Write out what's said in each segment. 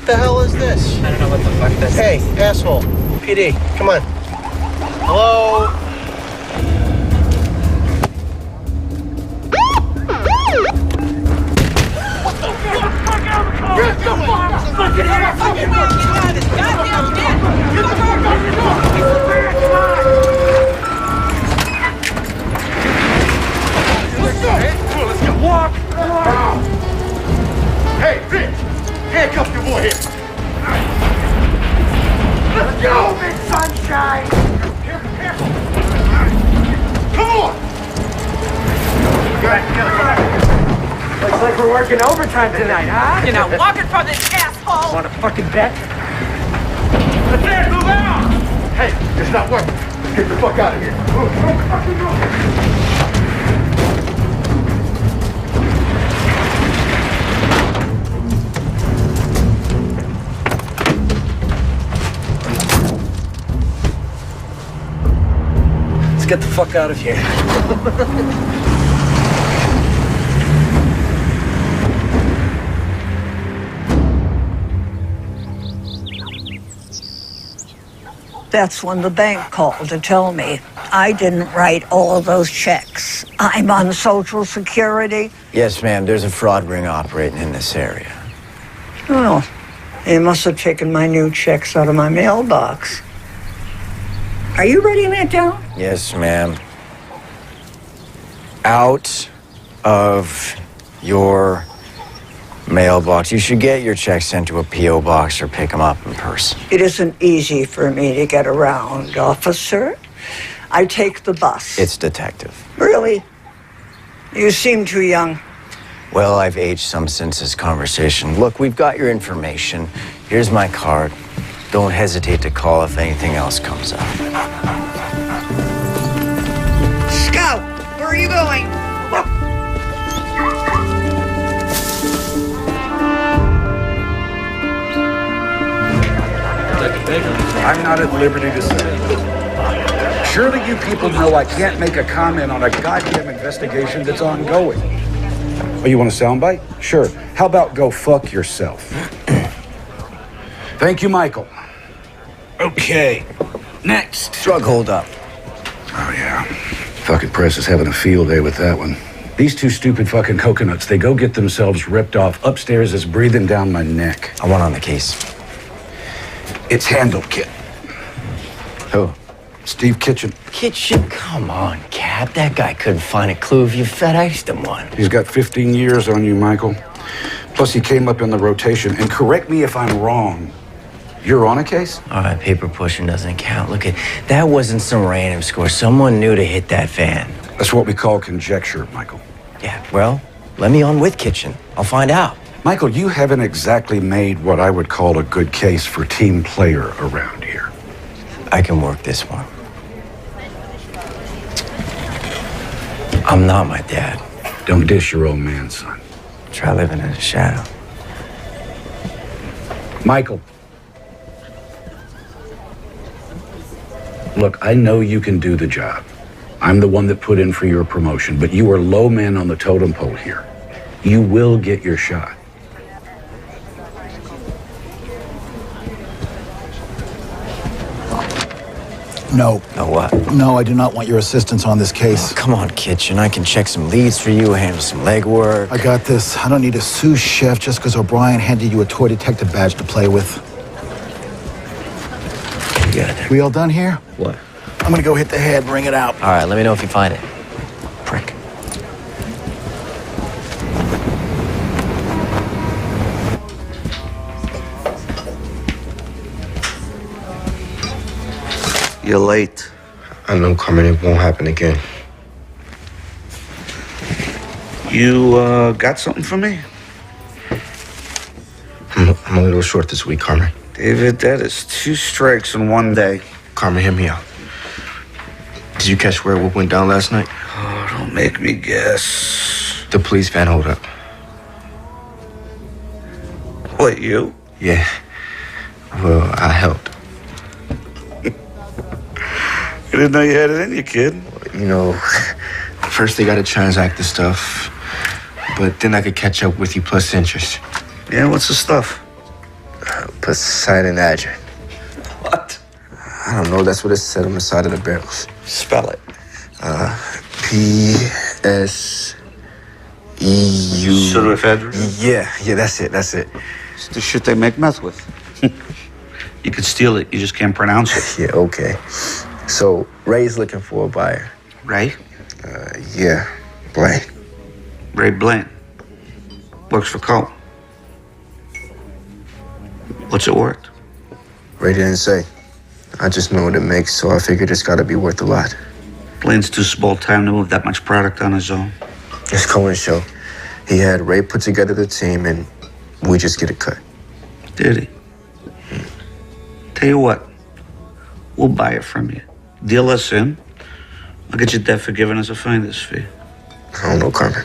the hell is this? I don't know what the fuck this is. Hey, asshole. PD, come on. Hello? Get the fucking ass off your man! Goddamn dead! Get the fuck off your door! Let's go! Let's go! Walk! Hey, bitch! Handcuff your boy here! Let's go, big sunshine! Careful! Come on! Looks like we're working overtime tonight, huh? You're not walking from this asshole! Want a fucking bet? Let's dance, move out! Hey, it's not working. Let's get the fuck out of here. Move, fucking move. Let's get the fuck out of here. That's when the bank called to tell me I didn't write all those checks. I'm on Social Security. Yes, ma'am. There's a fraud ring operating in this area. Oh, they must have taken my new checks out of my mailbox. Are you writing that down? Yes, ma'am. Out of your mailbox. You should get your checks sent to a P.O. box or pick them up in person. It isn't easy for me to get around, officer. I take the bus. It's detective. Really? You seem too young. Well, I've aged some since this conversation. Look, we've got your information. Here's my card. Don't hesitate to call if anything else comes up. Scout, where are you going? I'm not at liberty to say. Surely you people know I can't make a comment on a goddamn investigation that's ongoing. Oh, you want a soundbite? Sure. How about go fuck yourself? Thank you, Michael. Okay. Next. Drug holdup. Oh, yeah. Fucking press is having a field day with that one. These two stupid fucking coconuts, they go get themselves ripped off. Upstairs is breathing down my neck. I want on the case. It's handled, kid. Who? Steve Kitchen. Kitchen? Come on, Cap. That guy couldn't find a clue if you FedExed him one. He's got 15 years on you, Michael. Plus, he came up in the rotation. And correct me if I'm wrong. You're on a case? All right, paper pushing doesn't count. Look, that wasn't some random score. Someone knew to hit that van. That's what we call conjecture, Michael. Yeah, well, let me on with Kitchen. I'll find out. Michael, you haven't exactly made what I would call a good case for team player around here. I can work this one. I'm not my dad. Don't dish your old man, son. Try living in the shadow. Michael. Look, I know you can do the job. I'm the one that put in for your promotion, but you are low man on the totem pole here. You will get your shot. No. No what? No, I do not want your assistance on this case. Oh, come on, Kitchen. I can check some leads for you, handle some legwork. I got this. I don't need a sous chef just because O'Brien handed you a toy detective badge to play with. You got it. We all done here? What? I'm gonna go hit the head, bring it out. All right, let me know if you find it. Prick. You're late. I know, Carmen, it won't happen again. You, got something for me? I'm a little short this week, Carmen. David, that is 2 strikes in one day. Carmen, hear me out. Did you catch where what went down last night? Oh, don't make me guess. The police van hold up. What, you? Yeah. Well, I helped. I didn't know you had it in you, kid. You know, first they gotta transact the stuff, but then I could catch up with you plus interest. Yeah, what's the stuff? Poseidon Adger. What? I don't know. That's what it said on the side of the barrels. Spell it. P-S-E-U. Pseudoephedrine? Yeah, that's it. It's the shit they make meth with. You could steal it, you just can't pronounce it. Yeah, okay. So, Ray's looking for a buyer. Ray? Yeah, Blaine. Ray Blaine. Works for Cole. What's it worth? Ray didn't say. I just know what it makes, so I figured it's gotta be worth a lot. Blaine's too small time to move that much product on his own. It's Cohen's show. He had Ray put together the team, and we just get a cut. Did he? Tell you what, we'll buy it from you. Deal us in. I'll get your debt forgiven as a finder's fee. I don't know, Carmen.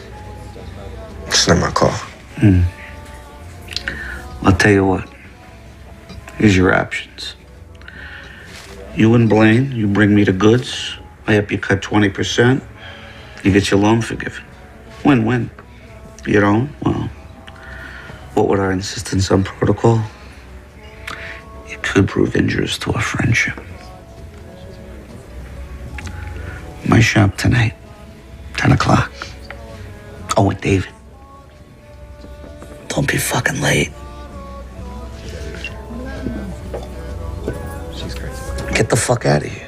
It's not my call. I'll tell you what. Here's your options. You and Blaine, you bring me the goods. I help you cut 20%. You get your loan forgiven. Win-win. You don't? Well, what would our insistence on protocol? It could prove injurious to our friendship. My shop tonight, 10 o'clock. Oh, with David. Don't be fucking late. Get the fuck out of here.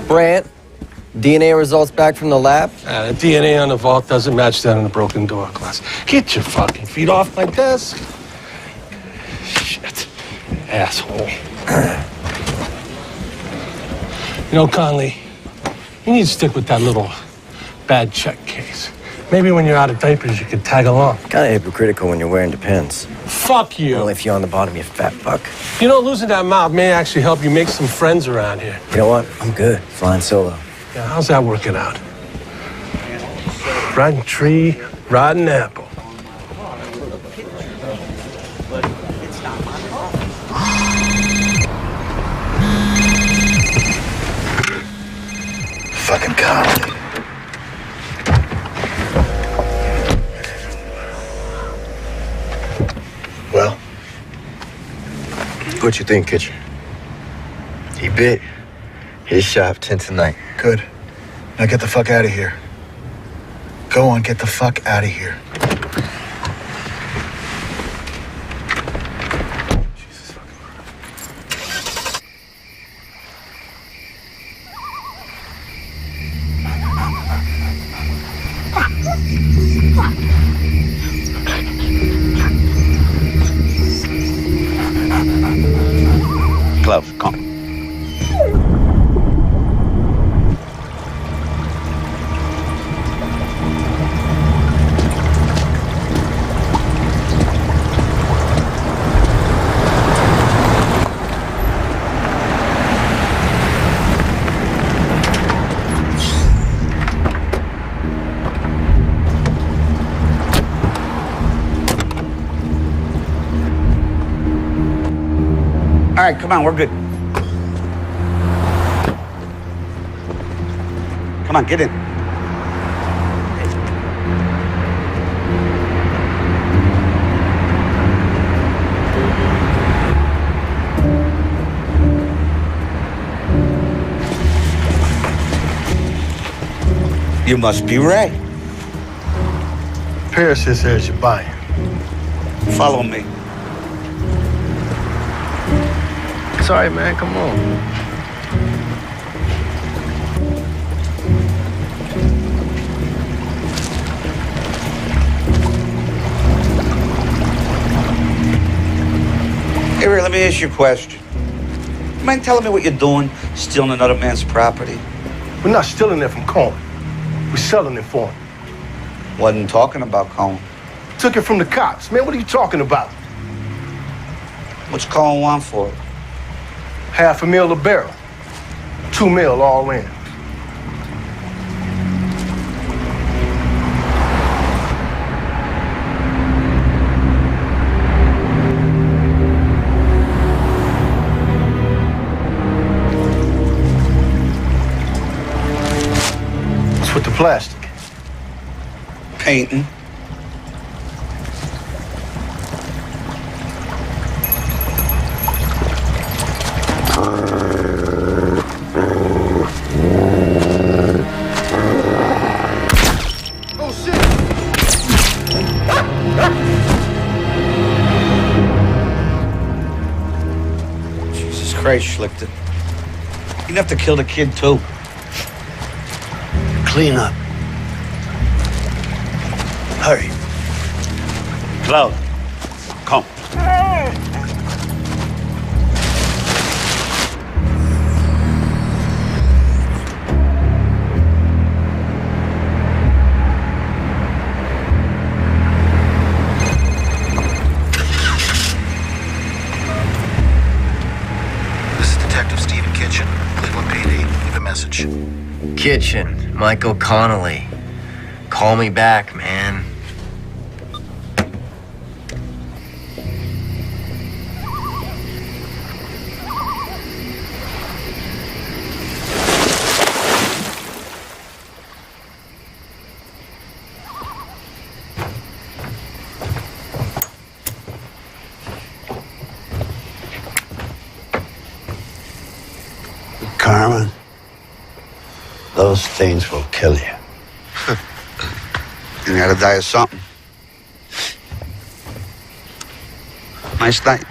Brant, DNA results back from the lab? The DNA on the vault doesn't match that on the broken door glass. Get your fucking feet off my desk. Shit. Asshole. You know, Conley, you need to stick with that little bad check case. Maybe when you're out of diapers, you could tag along. Kind of hypocritical when you're wearing Depends. Fuck you. Only if you're on the bottom, you fat fuck. You know, losing that mouth may actually help you make some friends around here. You know what? I'm good. Flying solo. Yeah, how's that working out? Rotten tree, rotten apple. Fucking Conley. Well? What you think, Kitchen? He bit. His shop 10 tonight. Good. Now get the fuck out of here. Go on, get the fuck out of here. Gloves, come. All right, come on, we're good. Come on, get in. You must be Ray. Paris says you're buying. Follow me. Sorry, man. Come on. Hey, Ray, let me ask you a question. You mind telling me what you're doing, stealing another man's property? We're not stealing it from Cohen. We're selling it for him. Wasn't talking about Cohen. Took it from the cops. Man, what are you talking about? What's Cohen want for it? $500,000 a barrel. $2 million all in. What's with the plastic? Painting. Oh, shit! Jesus Christ, Schlichter. You'd have to kill the kid, too. Clean up. Hurry. Cloud, come. This is Detective Stephen Kitchen, Cleveland PD. Leave a message. Kitchen, Michael Connolly. Call me back, man. Carmen, those things will kill you. You gotta die of something. Nice night.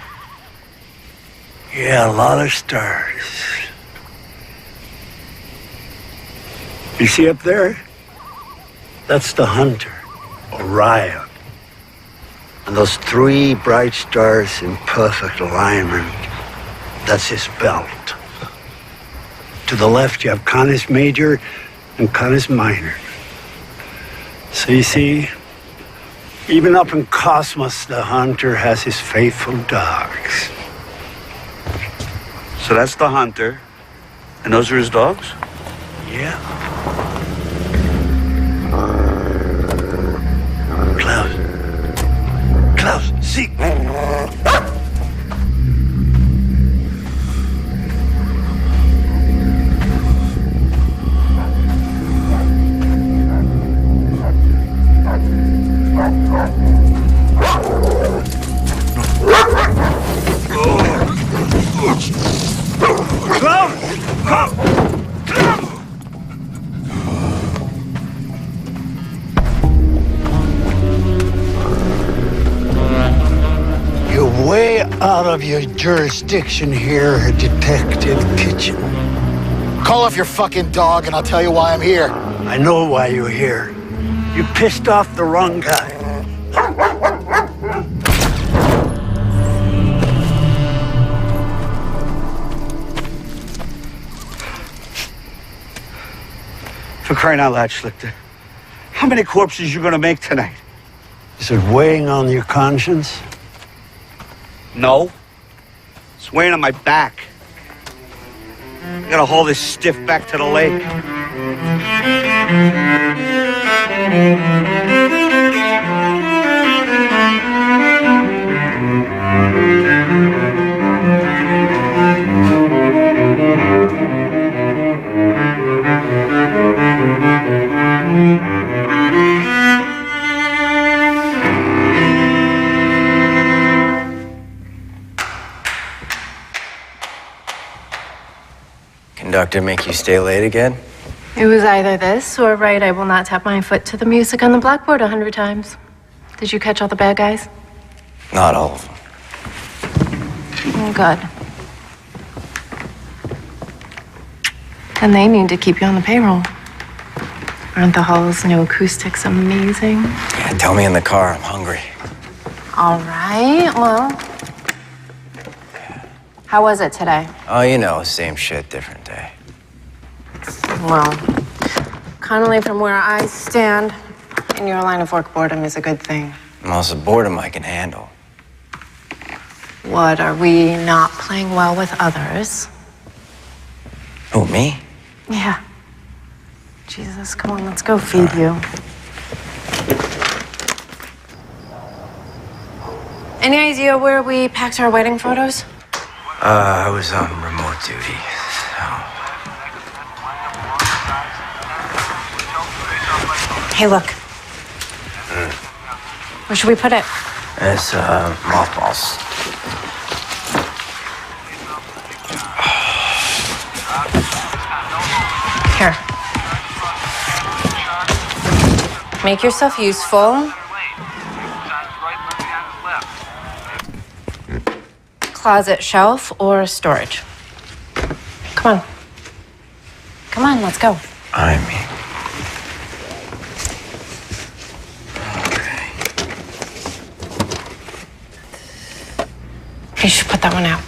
Yeah, a lot of stars. You see up there? That's the hunter, Orion. And those three bright stars in perfect alignment, that's his belt. To the left, you have Canis Major and Canis Minor. So you see, even up in Cosmos, the hunter has his faithful dogs. So that's the hunter, and those are his dogs? Yeah. Klaus, see. You're way out of your jurisdiction here, Detective Kitchen. Call off your fucking dog and I'll tell you why I'm here. I know why you're here. You pissed off the wrong guy. For crying out loud, Schlichter. How many corpses you gonna make tonight? Is it weighing on your conscience? No. It's weighing on my back. I gotta haul this stiff back to the lake. Conductor make you stay late again? It was either this or right, I will not tap my foot to the music on the blackboard 100 times. Did you catch all the bad guys? Not all of them. Good. And they need to keep you on the payroll. Aren't the hall's new acoustics amazing? Yeah, tell me in the car. I'm hungry. All right, well. How was it today? Oh, you know, same shit, different day. Well, Connolly, from where I stand, in your line of work, boredom is a good thing. Also, boredom I can handle. What, are we not playing well with others? Oh, me? Yeah. Jesus, come on, let's go feed you. Any idea where we packed our wedding photos? I was on remote duty, Hey, look. Where should we put it? It's, mothballs. Here. Make yourself useful. Closet, shelf, or storage. Come on. Come on, let's go. I mean. You should put that one out.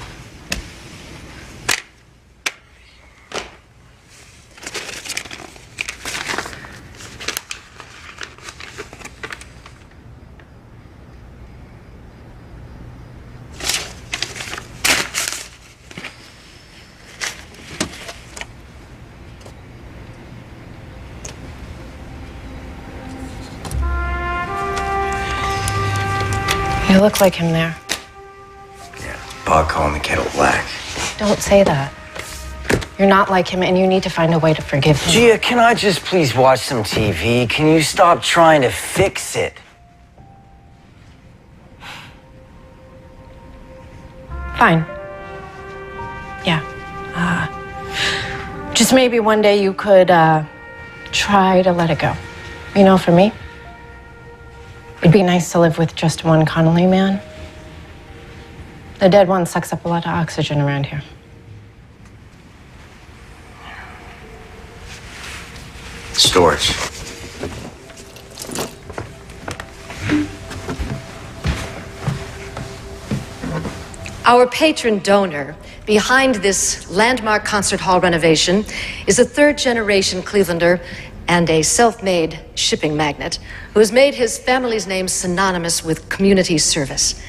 You look like him there. Bog calling the kettle black. Don't say that. You're not like him, and you need to find a way to forgive him. Gia, can I just please watch some TV? Can you stop trying to fix it? Fine. Yeah. Just maybe one day you could try to let it go. You know, for me, it'd be nice to live with just one Connolly man. The dead one sucks up a lot of oxygen around here. Storage. Our patron donor behind this landmark concert hall renovation is a third-generation Clevelander and a self-made shipping magnate who has made his family's name synonymous with community service.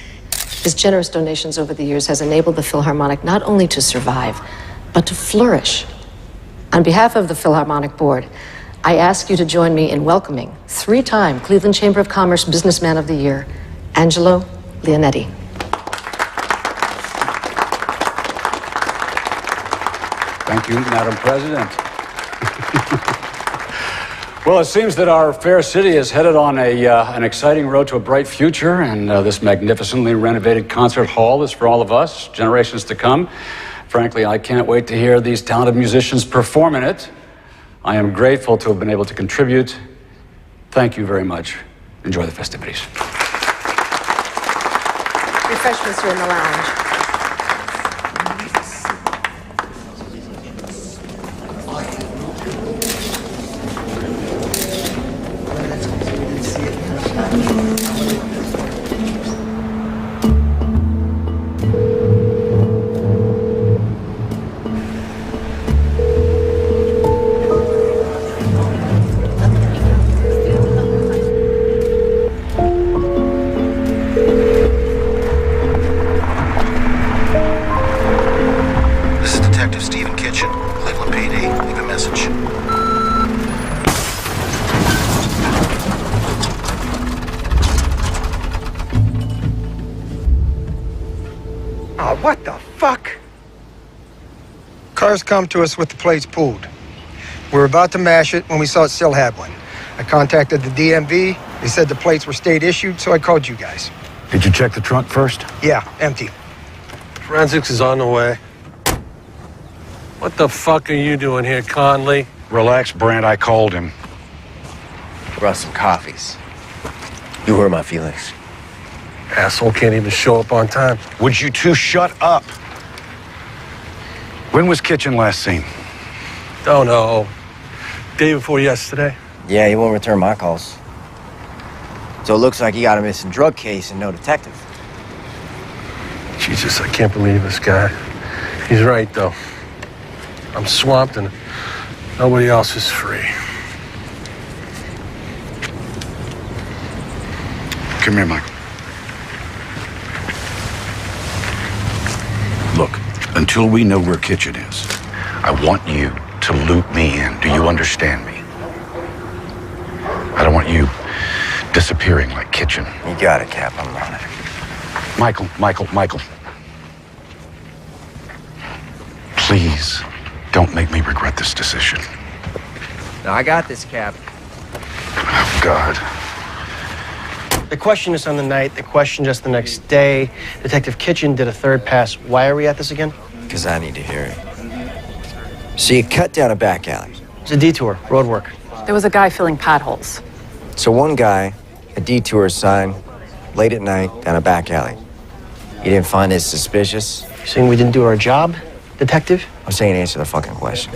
His generous donations over the years has enabled the Philharmonic not only to survive, but to flourish. On behalf of the Philharmonic Board, I ask you to join me in welcoming three-time Cleveland Chamber of Commerce Businessman of the Year, Angelo Leonetti. Thank you, Madam President. Well, it seems that our fair city is headed on an exciting road to a bright future, and this magnificently renovated concert hall is for all of us, generations to come. Frankly, I can't wait to hear these talented musicians perform in it. I am grateful to have been able to contribute. Thank you very much. Enjoy the festivities. Refreshments are in the lounge. What the fuck? Cars come to us with the plates pulled. We were about to mash it when we saw it still had one. I contacted the DMV. They said the plates were state issued, so I called you guys. Did you check the trunk first? Yeah, empty. Forensics is on the way. What the fuck are you doing here, Conley? Relax, Brent. I called him. Brought some coffees. You hurt my feelings. Asshole can't even show up on time. Would you two shut up? When was Kitchen last seen? Don't know. Day before yesterday. Yeah, he won't return my calls. So it looks like you got a missing drug case and no detective. Jesus, I can't believe this guy. He's right, though. I'm swamped and nobody else is free. Come here, Michael. Look, until we know where Kitchen is, I want you to loop me in. Do you understand me? I don't want you disappearing like Kitchen. You got it, Cap. I'm on it. Michael. Please, don't make me regret this decision. No, I got this, Cap. Oh, God. They questioned us on the night. They questioned us the next day. Detective Kitchen did a third pass. Why are we at this again? Because I need to hear it. So you cut down a back alley. It's a detour, road work. There was a guy filling potholes. So one guy, a detour sign, late at night, down a back alley. You didn't find this suspicious? You saying we didn't do our job, detective? I'm saying answer the fucking question.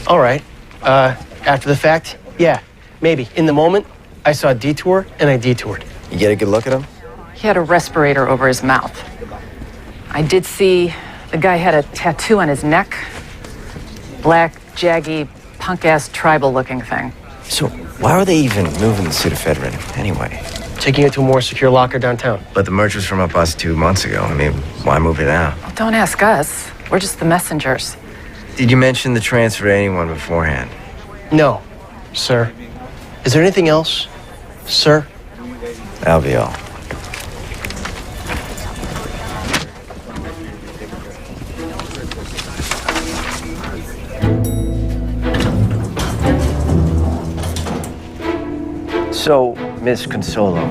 All right. After the fact, yeah, maybe. In the moment, I saw a detour, and I detoured. You get a good look at him? He had a respirator over his mouth. I did see the guy had a tattoo on his neck. Black, jaggy, punk-ass tribal-looking thing. So why were they even moving the pseudoephedrine anyway? Taking it to a more secure locker downtown. But the merch was from up us 2 months ago. I mean, why move it now? Well, don't ask us. We're just the messengers. Did you mention the transfer to anyone beforehand? No, sir. Is there anything else, sir? That'll be all. So, Miss Consolo,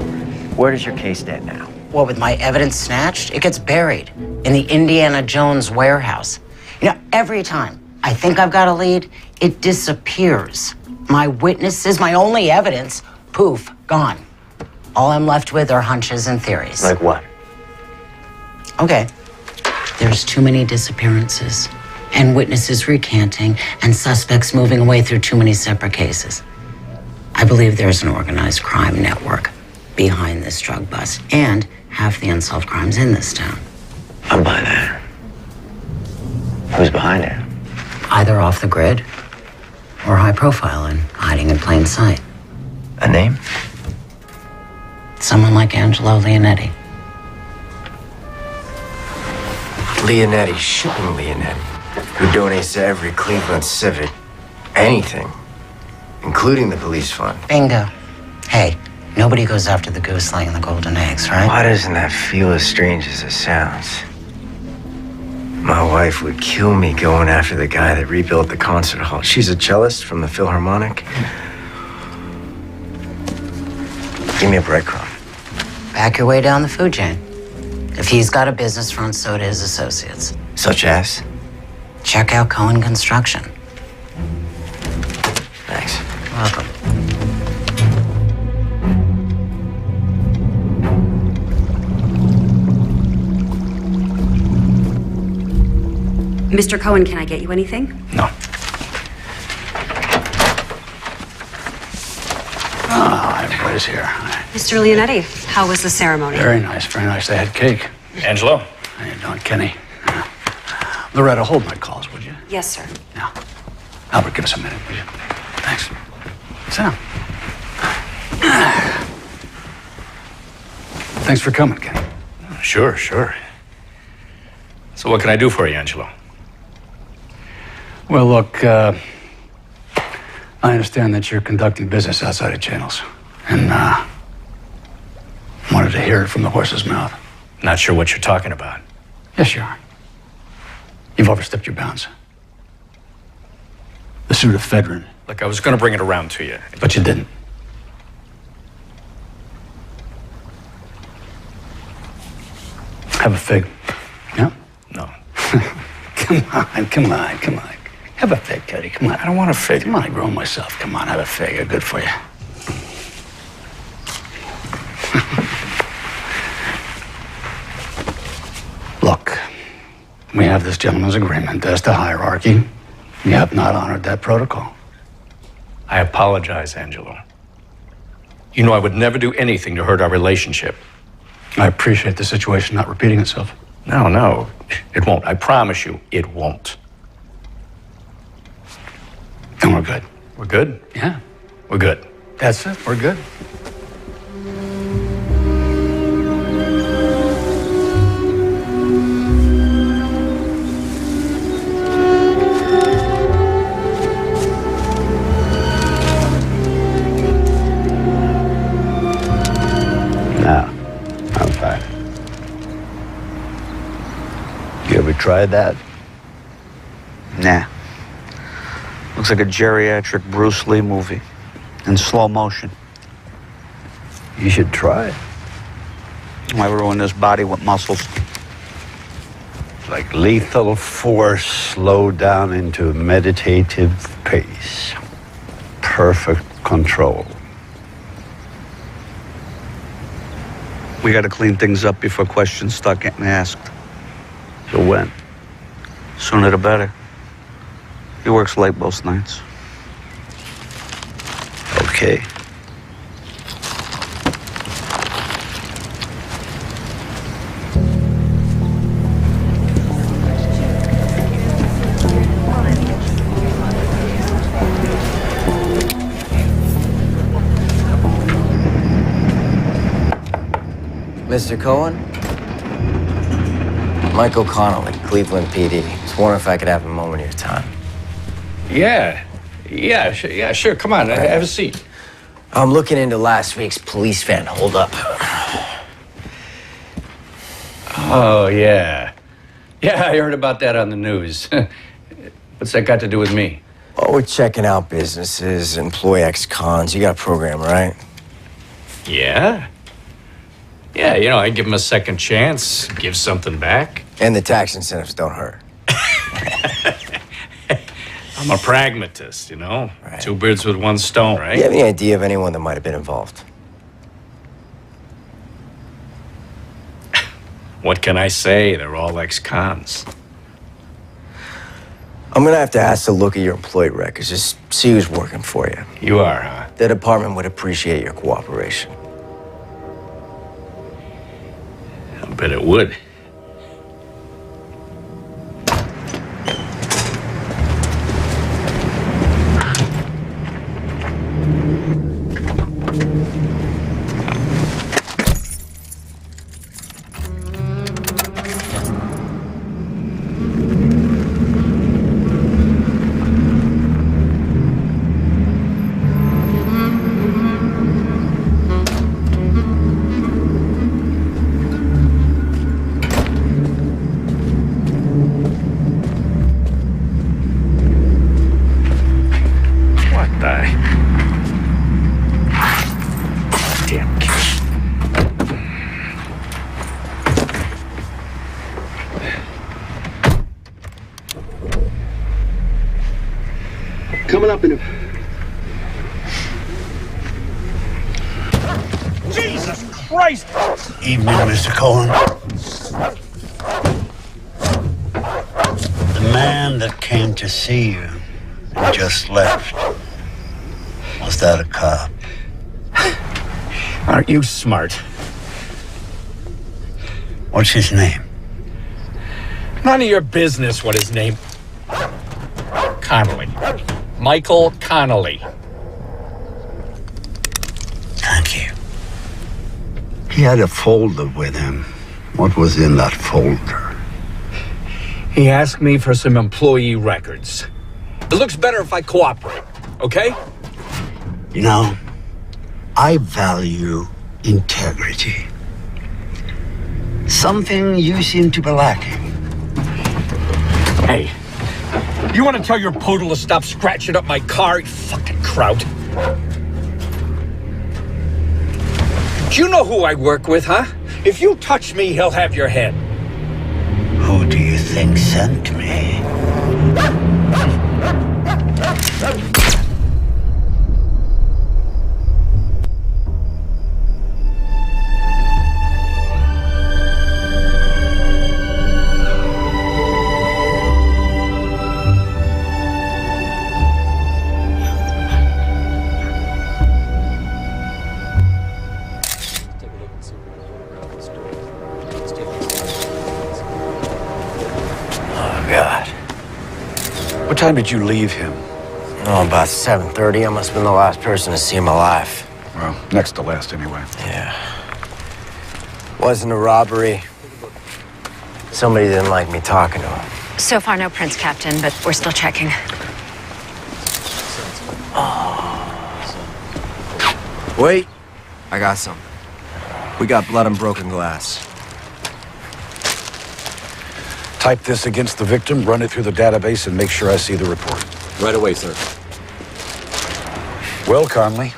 where does your case stand now? Well, with my evidence snatched, it gets buried in the Indiana Jones warehouse. You know, every time I think I've got a lead, it disappears. My witnesses, my only evidence, poof, gone. All I'm left with are hunches and theories. Like what? Okay. There's too many disappearances, and witnesses recanting, and suspects moving away through too many separate cases. I believe there's an organized crime network behind this drug bust, and half the unsolved crimes in this town. I'm by that. Who's behind it? Either off the grid or high profile and hiding in plain sight. A name? Someone like Angelo Leonetti. Leonetti, shipping Leonetti, who donates to every Cleveland Civic anything, including the police fund. Bingo. Hey, nobody goes after the goose laying the golden eggs, right? Why doesn't that feel as strange as it sounds? My wife would kill me going after the guy that rebuilt the concert hall. She's a cellist from the Philharmonic. Give me a breadcrumb. Back your way down the food chain. If he's got a business front, so do his associates. Such as? Check out Cohen Construction. Thanks. Welcome. Mr. Cohen, can I get you anything? No. Ah, everybody's here. Mr. Leonetti, how was the ceremony? Very nice, very nice. They had cake. Angelo? How you doing, Kenny? Loretta, hold my calls, would you? Yes, sir. Albert, give us a minute, will you? Thanks. Sit down. Thanks for coming, Kenny. Sure, sure. So what can I do for you, Angelo? Well, look, I understand that you're conducting business outside of channels, and wanted to hear it from the horse's mouth. Not sure what you're talking about. Yes, you are. You've overstepped your bounds. The pseudoephedrine. Look, I was going to bring it around to you. But you didn't. Have a fig. Yeah? No. Come on. Have a fig, Teddy. Come on. I don't want a fig. Come on, I grow myself. Come on, have a fig. They're good for you. Look, we have this gentleman's agreement as to hierarchy. You have not honored that protocol. I apologize, Angelo. You know I would never do anything to hurt our relationship. I appreciate the situation not repeating itself. No, it won't. I promise you, it won't. Then we're good. We're good? Yeah. We're good. That's it. We're good. Nah, I'm fine. You ever tried that? Nah. Looks like a geriatric Bruce Lee movie in slow motion. You should try it. Why ruin this body with muscles? like lethal force slowed down into a meditative pace. Perfect control. We got to clean things up before questions start getting asked. So when? Sooner the better. He works late most nights. Okay. Mr. Cohen? Michael Connolly, Cleveland PD. Just wondering if I could have a moment of your time. Yeah, sure. Come on, have a seat. I'm looking into last week's police van holdup. Oh, yeah. Yeah, I heard about that on the news. What's that got to do with me? Oh, we're checking out businesses, employ ex-cons. You got a program, right? Yeah? Yeah, you know, I give them a second chance, give something back. And the tax incentives don't hurt. I'm a pragmatist, you know? Right. Two birds with one stone, right? Do you have any idea of anyone that might have been involved? What can I say? They're all ex-cons. I'm gonna have to ask to look at your employee records, just see who's working for you. You are, huh? The department would appreciate your cooperation. I bet it would. Coming up in a... Jesus Christ! Evening, Mr. Cohen. The man that came to see you and just left, was that a cop? Aren't you smart? What's his name? None of your business what his name... Connolly. Michael Connolly. Thank you. He had a folder with him. What was in that folder? He asked me for some employee records. It looks better if I cooperate, okay? You know, I value integrity. Something you seem to be lacking. Hey, you want to tell your poodle to stop scratching up my car, you fucking kraut? Do you know who I work with, huh? If you touch me, he'll have your head. Who do you think sent me? What time did you leave him? Oh, about 7:30. I must have been the last person to see him alive. Well, next to last, anyway. Yeah. Wasn't a robbery. Somebody didn't like me talking to him. So far, no prints, Captain, but we're still checking. Wait. I got some. We got blood and broken glass. Type this against the victim, run it through the database, and make sure I see the report. Right away, sir. Well, Conley,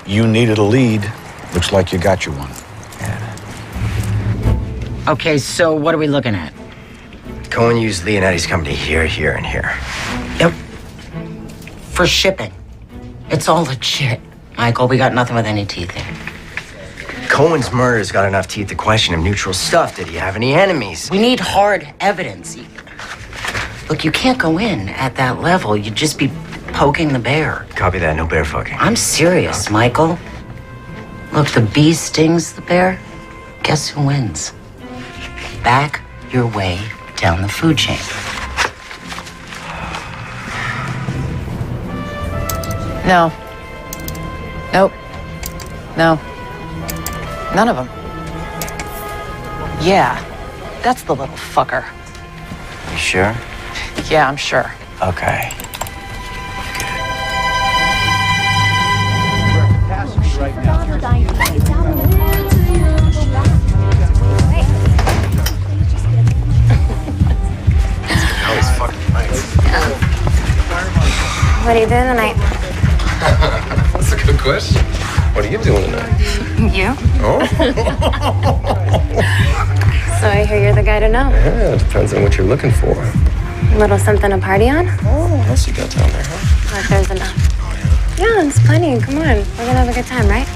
you needed a lead. Looks like you got you one. Okay, so what are we looking at? Cohen used Leonetti's company here, here, and here. Yep. For shipping. It's all legit. Michael, we got nothing with any teeth here. Cohen's murder's got enough teeth to question him. Neutral stuff. Did he have any enemies? We need hard evidence. Look, you can't go in at that level. You'd just be poking the bear. Copy that. No bear fucking. I'm serious, Michael. Look, the bee stings the bear. Guess who wins? Back your way down the food chain. No. Nope. No. None of them. Yeah, that's the little fucker. You sure? Yeah, I'm sure. Okay. What are you doing tonight? That's a good question. What are you doing tonight? You? Oh? So I hear you're the guy to know. Yeah, it depends on what you're looking for. A little something to party on? Oh, what else you got down there, huh? If there's enough. Yeah, it's plenty. Come on. We're gonna have a good time, right?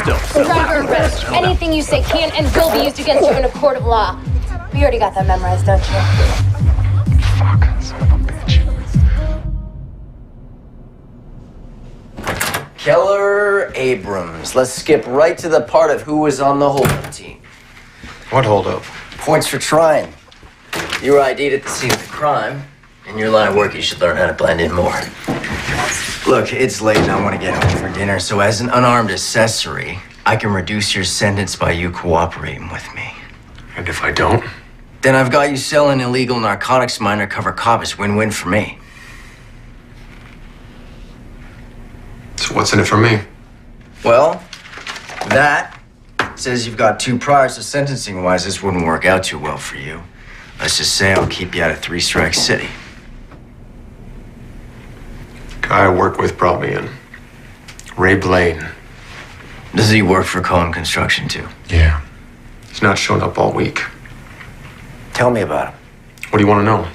Still. Driver arrest. Anything you say can and will be used against you in a court of law. We already got that memorized, don't you? Fuck, son of a bitch. Keller Abrams. Let's skip right to the part of who was on the holding team. What holdup? Points for trying. You were ID'd at the scene of the crime. In your line of work, you should learn how to blend in more. Look, it's late and I want to get home for dinner, so as an unarmed accessory, I can reduce your sentence by you cooperating with me. And if I don't? Then I've got you selling illegal narcotics to my undercover cop. It's win-win for me. So what's in it for me? Well, that says you've got 2 priors, so sentencing-wise, this wouldn't work out too well for you. Let's just say I'll keep you out of 3 Strike City. Guy I work with brought me in. Ray Blaine. Does he work for Cohen Construction, too? Yeah. He's not shown up all week. Tell me about him. What do you want to know?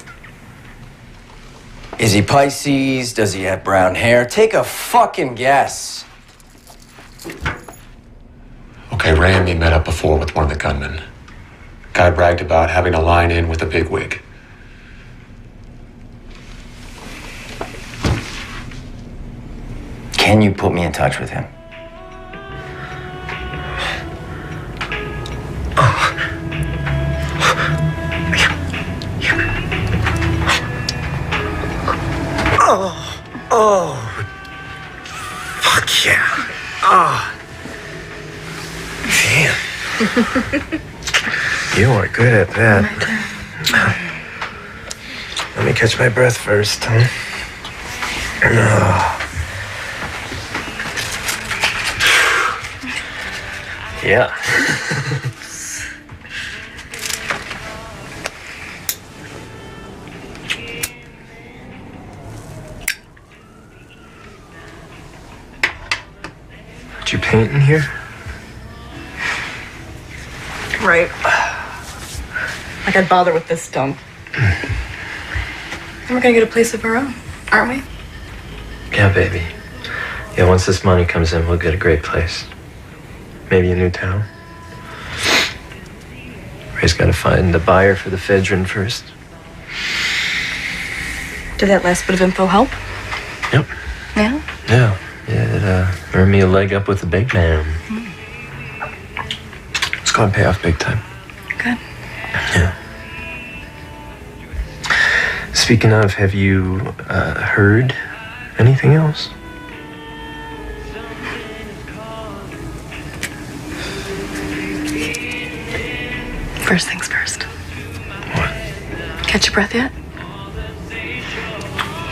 Is he Pisces? Does he have brown hair? Take a fucking guess. Okay, Ray and me met up before with one of the gunmen. Guy bragged about having a line in with a bigwig. Can you put me in touch with him? Oh, fuck yeah. Oh. Damn. You are good at that. Let me catch my breath first, huh? Yeah. Did you paint in here? Right. Like I'd bother with this dump. And we're gonna get a place of our own, aren't we? Yeah, baby. Yeah, once this money comes in, we'll get a great place. Maybe a new town. Ray's gotta find the buyer for the Fedrin first. Did that last bit of info help? Yep. Yeah? Yeah. Yeah, it earned me a leg up with the big man. It's gonna pay off big time. Good. Yeah. Speaking of, have you heard anything else? First things first. What? Catch your breath yet?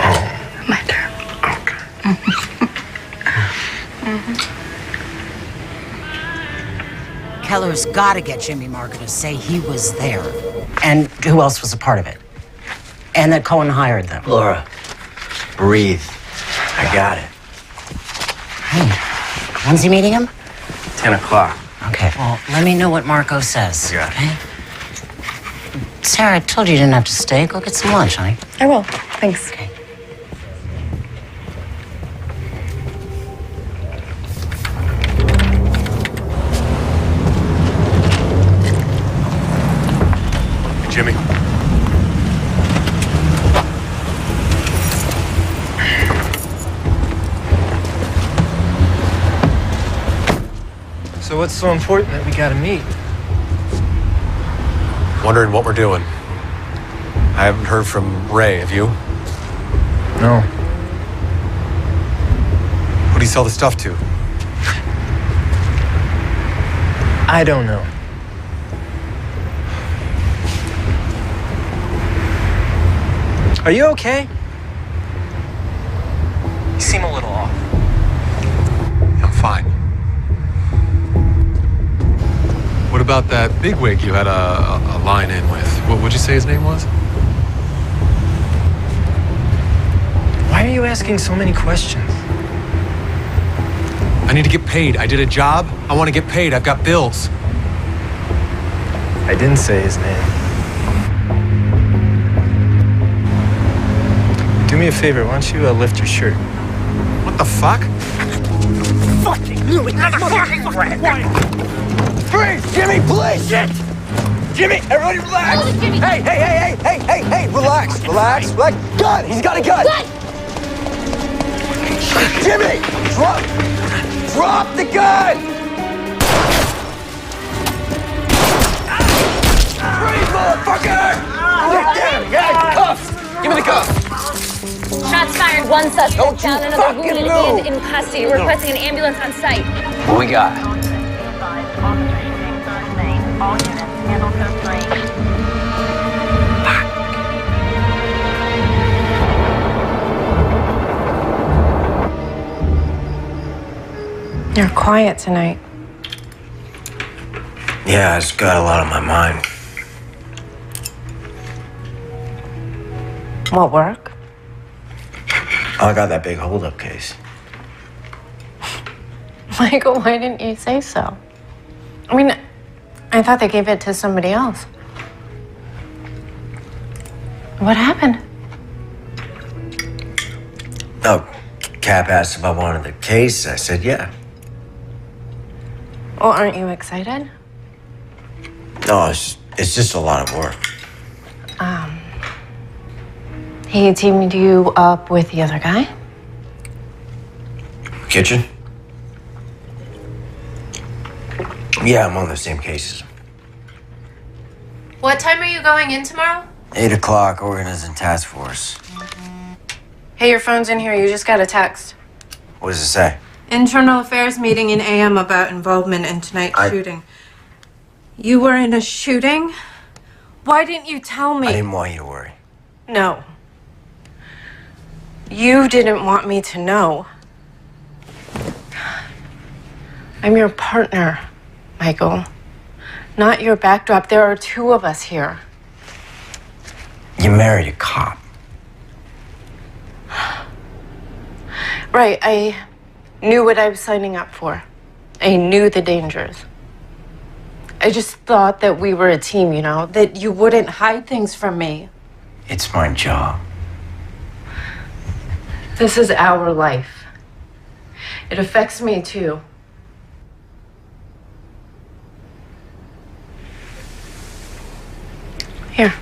Oh. My turn. Okay. Keller's got to get Jimmy Marker to say he was there. And who else was a part of it? And that Cohen hired them. Laura, breathe. I got it. Hey, when's he meeting him? 10 o'clock. Okay, well, let me know what Marco says. Got it. Okay? Sarah, I told you you didn't have to stay. Go get some lunch, honey. I will. Thanks. Okay. Jimmy. So what's so important that we gotta meet? Wondering what we're doing. I haven't heard from Ray, have you? No. Who do you sell the stuff to? I don't know. Are you okay? You seem a little off. I'm fine. What about that bigwig you had a line in with? What would you say his name was? Why are you asking so many questions? I need to get paid. I did a job. I want to get paid. I've got bills. I didn't say his name. Do me a favor, why don't you lift your shirt? What the fuck? Fucking knew it! Motherfucking rat! Freeze! Jimmy, please! Shit! Jimmy, everybody relax! Hold it, Jimmy. Hey, relax, relax. Gun! He's got a gun! Gun! Jimmy! Drop the gun! Freeze, motherfucker! Get down! Yeah, cuffs! Give me the cuffs! Shots fired. One suspect Don't you down, another fucking wounded move. and in custody. Requesting an ambulance on site. What we got? You're quiet tonight. Yeah, I just got a lot on my mind. What, work? I got that big holdup case. Michael, why didn't you say so? I mean, I thought they gave it to somebody else. What happened? Oh, Cap asked if I wanted the case. I said, yeah. Well, aren't you excited? No, it's just a lot of work. He teamed you up with the other guy? Kitchen? Yeah, I'm on the same cases. What time are you going in tomorrow? 8 o'clock, organizing task force. Hey, your phone's in here. You just got a text. What does it say? Internal Affairs meeting in AM about involvement in tonight's shooting. You were in a shooting? Why didn't you tell me? I didn't want you to worry. No. You didn't want me to know. I'm your partner, Michael. Not your backdrop. There are two of us here. You married a cop. Right, I knew what I was signing up for. I knew the dangers. I just thought that we were a team, you know, that you wouldn't hide things from me. It's my job. This is our life. It affects me too. Here.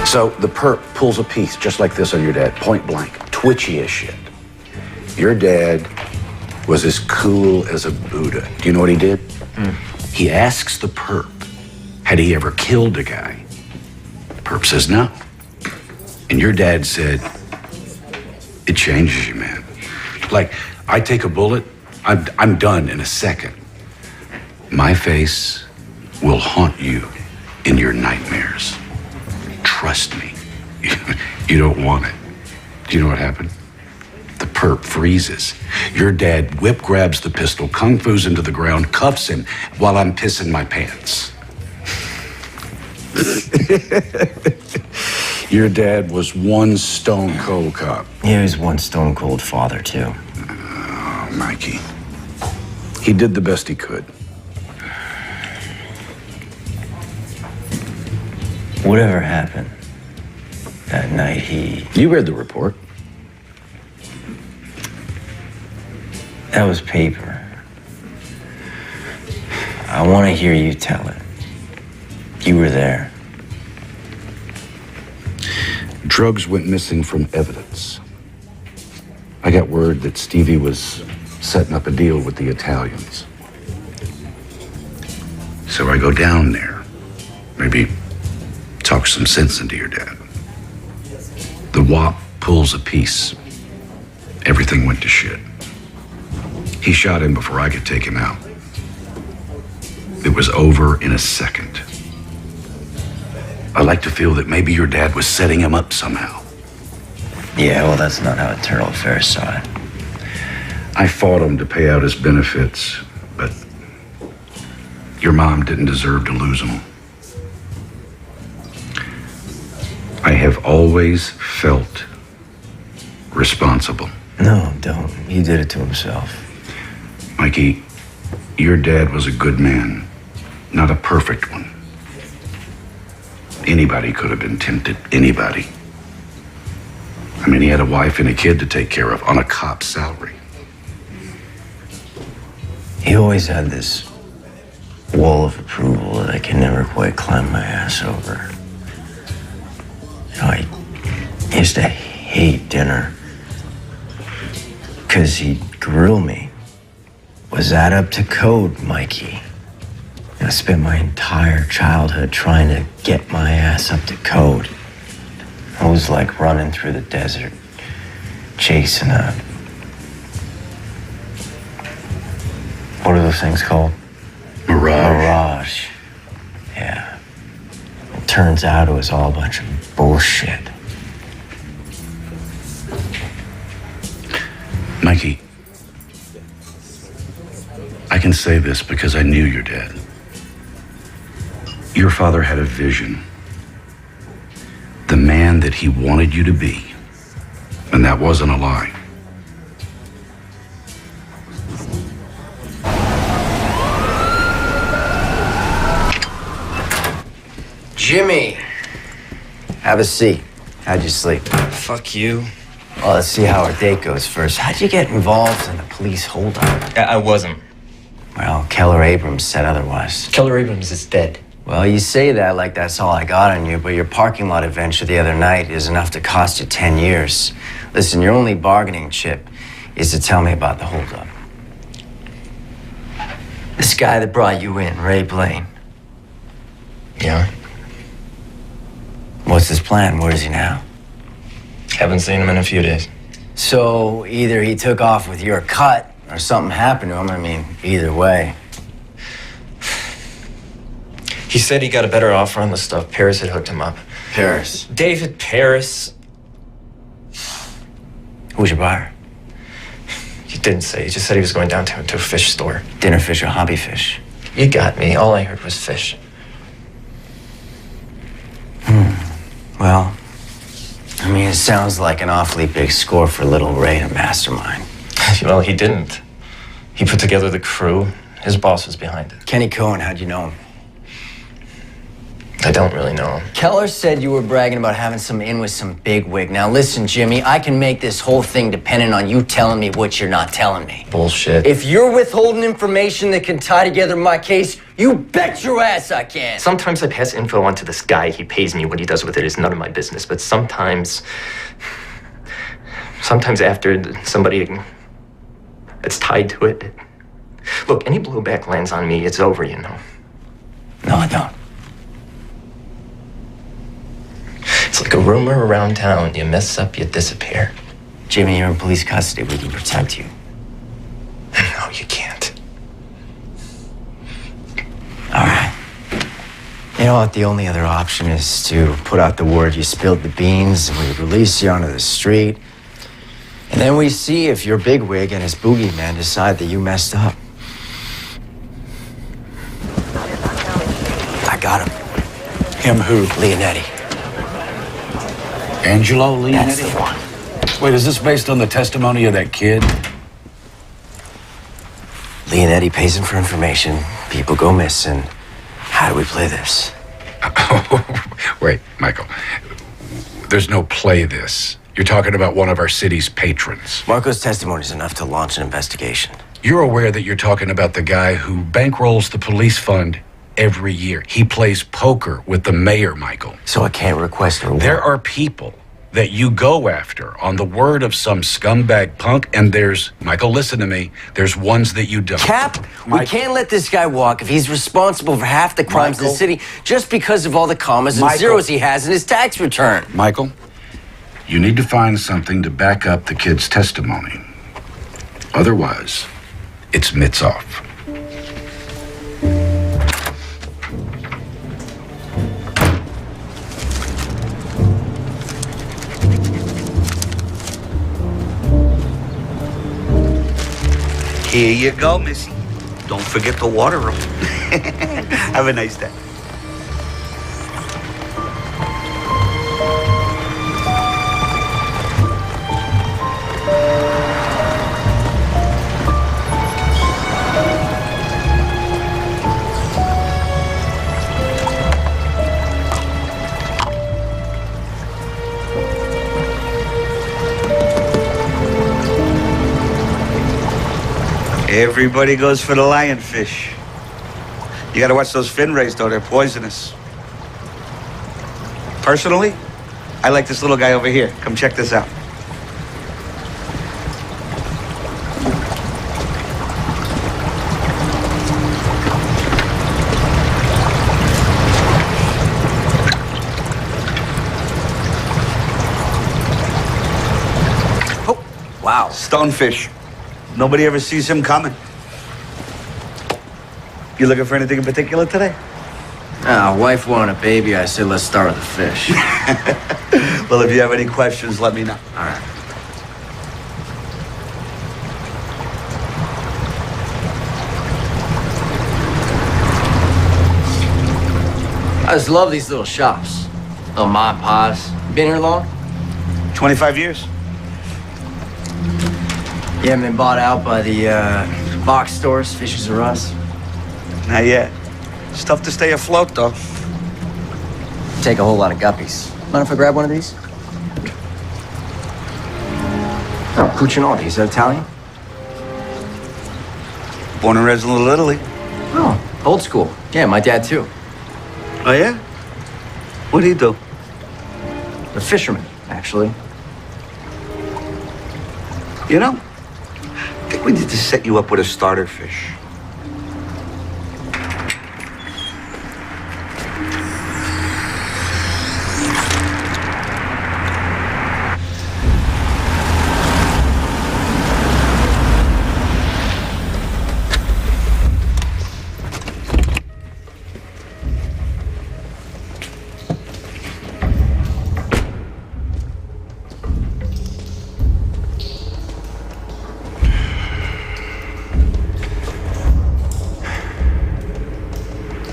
So the perp pulls a piece just like this on your dad, point blank, twitchy as shit. Your dad was as cool as a Buddha. Do you know what he did? He asks the perp, had he ever killed a guy? Perp says no. And your dad said, it changes you, man. Like, I take a bullet, I'm done in a second. My face will haunt you in your nightmares. Trust me, you don't want it. Do you know what happened? The perp freezes. Your dad whip grabs the pistol, kung fu's into the ground, cuffs him while I'm pissing my pants. Your dad was one stone cold cop. He was one stone cold father, too. Oh, Mikey. He did the best he could. Whatever happened that night, You read the report. That was paper. I want to hear you tell it. You were there. Drugs went missing from evidence. I got word that Stevie was setting up a deal with the Italians. So I go down there. Maybe talk some sense into your dad. The WAP pulls a piece. Everything went to shit. He shot him before I could take him out. It was over in a second. I like to feel that maybe your dad was setting him up somehow. Yeah, well, that's not how Internal Affairs saw it. I fought him to pay out his benefits, but your mom didn't deserve to lose them. I have always felt responsible. No, don't. He did it to himself. Mikey, your dad was a good man, not a perfect one. Anybody could have been tempted, anybody. I mean, he had a wife and a kid to take care of on a cop's salary. He always had this wall of approval that I can never quite climb my ass over. You know, I used to hate dinner because he'd grill me. Was that up to code, Mikey? I spent my entire childhood trying to get my ass up to code. I was like running through the desert, chasing a... What are those things called? Mirage. Yeah. It turns out it was all a bunch of bullshit. Mikey, I can say this because I knew your dad. Your father had a vision. The man that he wanted you to be. And that wasn't a lie. Jimmy, have a seat. How'd you sleep? Fuck you. Well, let's see how our date goes first. How'd you get involved in a police holdup? I wasn't. Well, Keller Abrams said otherwise. Keller Abrams is dead. Well, you say that like that's all I got on you, but your parking lot adventure the other night is enough to cost you 10 years. Listen, your only bargaining chip is to tell me about the holdup. This guy that brought you in, Ray Blaine. Yeah? What's his plan? Where is he now? Haven't seen him in a few days. So either he took off with your cut or something happened to him. I mean, either way. He said he got a better offer on the stuff. Paris had hooked him up. Paris? David Paris. Who's your buyer? He didn't say. He just said he was going downtown to a fish store. Dinner fish or hobby fish? You got me. All I heard was fish. Well, I mean, it sounds like an awfully big score for little Ray to mastermind. Well, he didn't. He put together the crew. His boss was behind it. Kenny Cohen, how'd you know him? I don't really know him. Keller said you were bragging about having some in with some bigwig. Now listen, Jimmy, I can make this whole thing dependent on you telling me what you're not telling me. Bullshit. If you're withholding information that can tie together my case, you bet your ass I can. Sometimes I pass info on to this guy. He pays me. What he does with it is none of my business. But sometimes after somebody that's tied to it. Look, any blowback lands on me, it's over, you know. No, I don't. It's like a rumor around town. You mess up, you disappear. Jimmy, you're in police custody. We can protect you. No, you can't. All right. You know what? The only other option is to put out the word you spilled the beans and we release you onto the street. And then we see if your bigwig and his boogeyman decide that you messed up. I got him. Him who? Leonetti. Angelo Leonetti? That's the one. Wait, is this based on the testimony of that kid? Leonetti pays him for information. People go missing. How do we play this? Wait, Michael. There's no play this. You're talking about one of our city's patrons. Marco's testimony is enough to launch an investigation. You're aware that you're talking about the guy who bankrolls the police fund every year. He plays poker with the mayor, Michael. So I can't request a warrant. There are people that you go after on the word of some scumbag punk, and there's, Michael, listen to me, there's ones that you don't. Cap, we can't let this guy walk if he's responsible for half the crimes in the city just because of all the commas and zeros he has in his tax return. Michael, you need to find something to back up the kid's testimony. Otherwise, it's mitts off. Here you go, Missy. Don't forget to water them. Have a nice day. Everybody goes for the lionfish. You gotta watch those fin rays, though. They're poisonous. Personally, I like this little guy over here. Come check this out. Oh, wow. Stonefish. Nobody ever sees him coming. You looking for anything in particular today? Wife wanted a baby. I said, let's start with the fish. Well, if you have any questions, let me know. All right. I just love these little shops. Little mom and pops. Been here long? 25 years. You haven't been bought out by the box stores, Fishes R Us? Not yet. It's tough to stay afloat, though. Take a whole lot of guppies. Mind if I grab one of these? Oh, Cucinotti, is that Italian? Born and raised in Little Italy. Oh, old school. Yeah, my dad too. Oh, yeah? What'd he do? A fisherman, actually. You know, I think we need to set you up with a starter fish.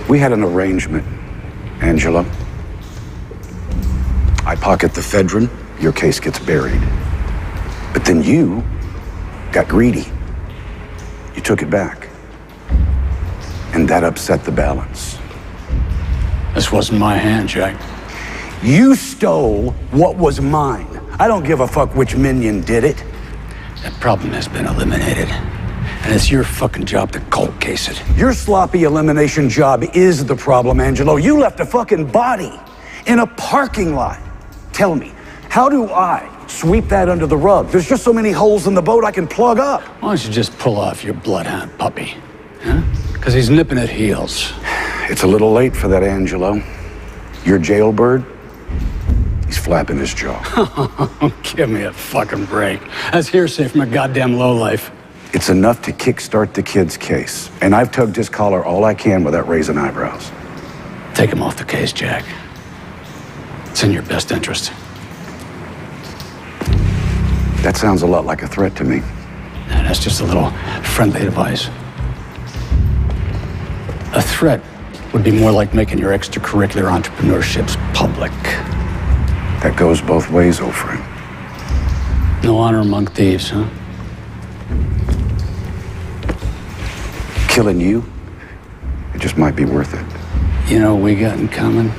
We had an arrangement, Angela. I pocket the ephedrine, your case gets buried. But then you got greedy. You took it back. And that upset the balance. This wasn't my hand, Jack. You stole what was mine. I don't give a fuck which minion did it. That problem has been eliminated. And it's your fucking job to cold case it. Your sloppy elimination job is the problem, Angelo. You left a fucking body in a parking lot. Tell me, how do I sweep that under the rug? There's just so many holes in the boat I can plug up. Why don't you just pull off your bloodhound puppy? Huh? Because he's nipping at heels. It's a little late for that, Angelo. Your jailbird, he's flapping his jaw. Give me a fucking break. That's hearsay from a goddamn lowlife. It's enough to kickstart the kid's case. And I've tugged his collar all I can without raising eyebrows. Take him off the case, Jack. It's in your best interest. That sounds a lot like a threat to me. And that's just a little friendly advice. A threat would be more like making your extracurricular entrepreneurships public. That goes both ways, old friend. No honor among thieves, huh? Killing you, it just might be worth it. You know what we got in common?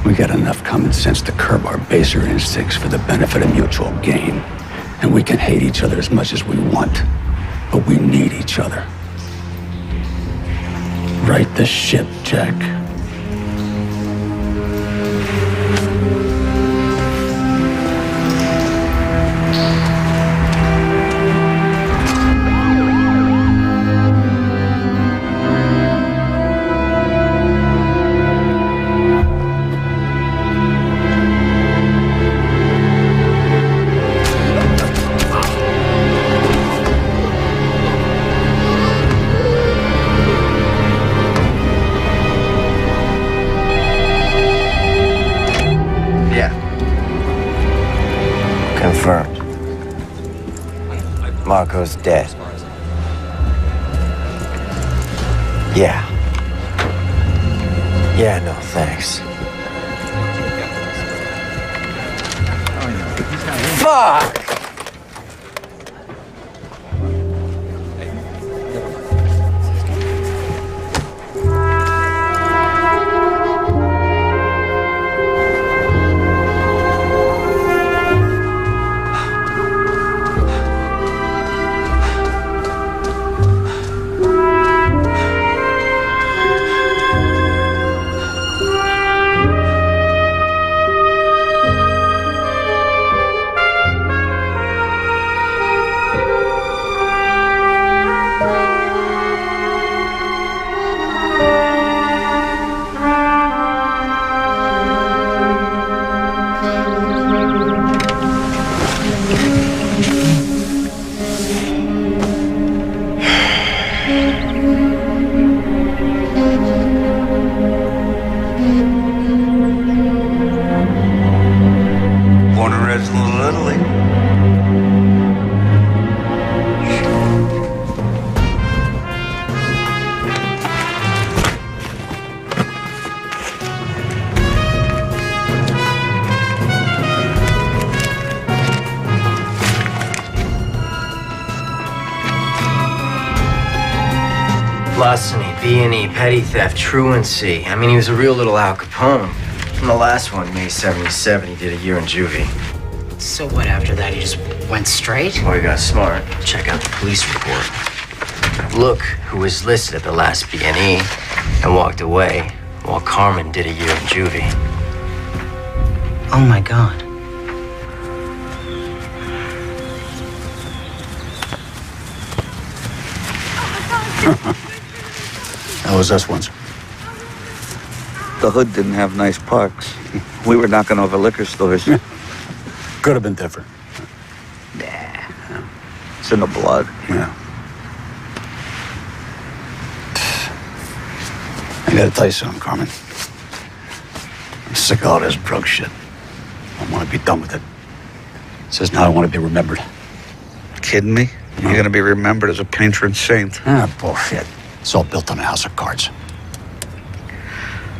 We got enough common sense to curb our baser instincts for the benefit of mutual gain. And we can hate each other as much as we want, but we need each other. Right the ship, Jack. Confirmed. Marco's dead. Yeah. Yeah, no, thanks. Fuck! Larceny, B&E, petty theft, truancy. I mean, he was a real little Al Capone. From the last one, May 77, he did a year in juvie. So what, after that, he just went straight? Well, he got smart. Check out the police report. Look who was listed at the last B&E and walked away while Carmen did a year in juvie. Oh, my God. That was us once. The hood didn't have nice parks. We were knocking over liquor stores. Could have been different. Nah. It's in the blood. Yeah. I gotta tell you something, Carmen. I'm sick of all this drug shit. I want to be done with it. It says now I want to be remembered. Kidding me? No. You're gonna be remembered as a patron saint. Ah, bullshit. It's all built on a house of cards.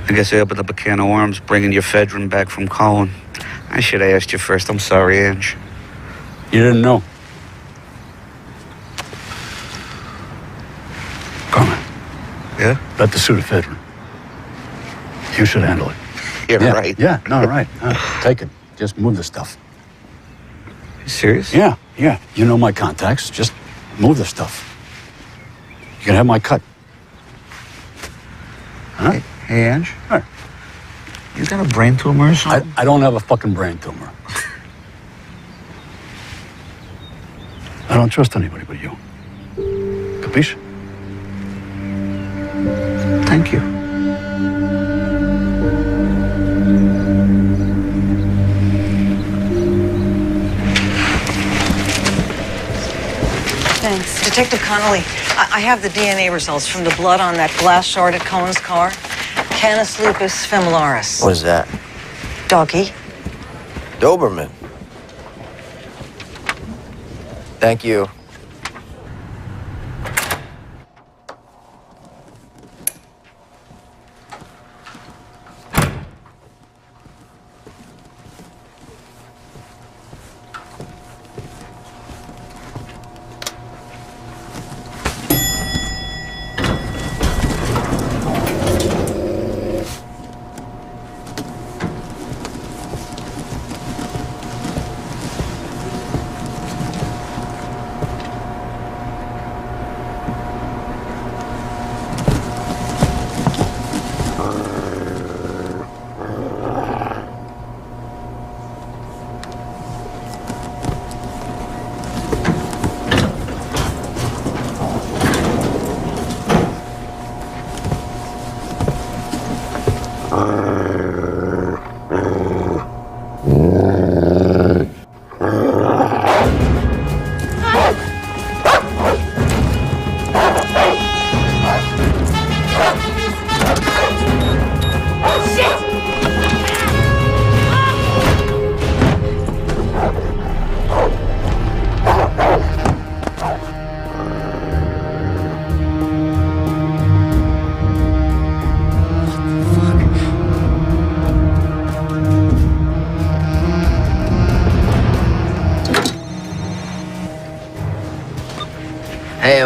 I guess I opened up a can of worms bringing your Fedrin back from Colin. I should have asked you first. I'm sorry, Ange. You didn't know. Carmen. Yeah? Let the suit of Fedrin. You should handle it. You're right. Yeah, no, right. Take it. Just move the stuff. You serious? Yeah. You know my contacts. Just move the stuff. You can have my cut. Huh? Hey, Ange? Huh. You got a brain tumor or something? I don't have a fucking brain tumor. I don't trust anybody but you. Capiche? Thank you. Thanks. Detective Connolly, I have the DNA results from the blood on that glass shard at Cohen's car. Canis lupus familiaris. What is that? Doggy. Doberman. Thank you.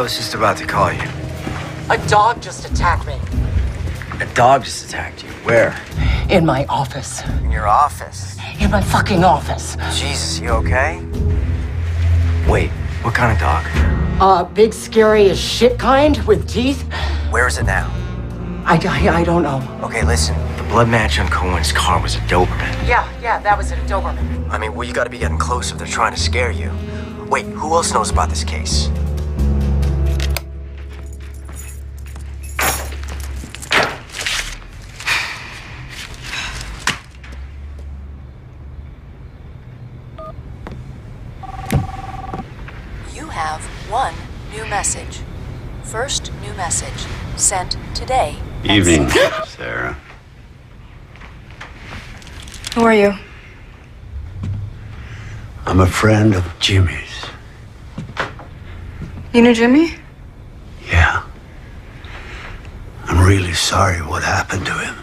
was just about to call you. A dog just attacked me. A dog just attacked you. Where? In my office. In your office? In my fucking office. Jesus, you okay? Wait, what kind of dog? Big, scary as shit kind with teeth. Where is it now? I don't know. Okay, listen. The blood match on Cohen's car was a Doberman. Yeah, that was a Doberman. I mean, well, you gotta be getting close if they're trying to scare you. Wait, who else knows about this case? You have one new message. First new message. Sent today. Evening, Sarah. Who are you? I'm a friend of Jimmy's. You know Jimmy? Yeah. I'm really sorry what happened to him.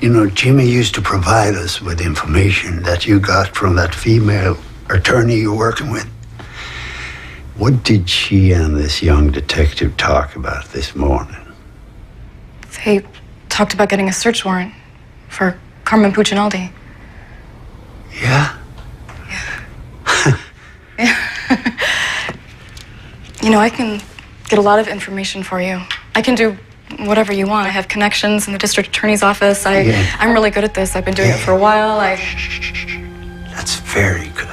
You know, Jimmy used to provide us with information that you got from that female attorney you're working with. What did she and this young detective talk about this morning? They talked about getting a search warrant for Carmen Puccinaldi. Yeah? You know, I can get a lot of information for you. I can do whatever you want. I have connections in the district attorney's office. I'm really good at this. I've been doing it for a while. That's very good.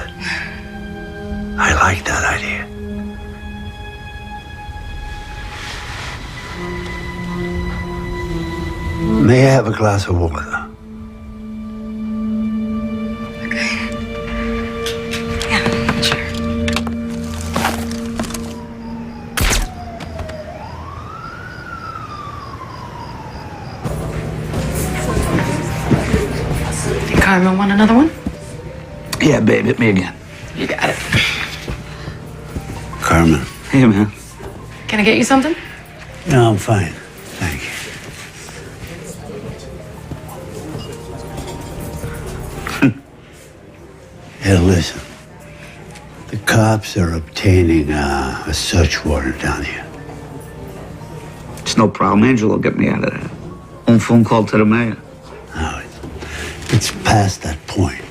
I like that idea. May I have a glass of water? Carmen, want another one? Yeah, babe, hit me again. You got it. Carmen. Hey, man. Can I get you something? No, I'm fine. Thank you. Hey, listen. The cops are obtaining a search warrant down here. It's no problem. Angel will get me out of there. One phone call to the mayor. No, it's past that point.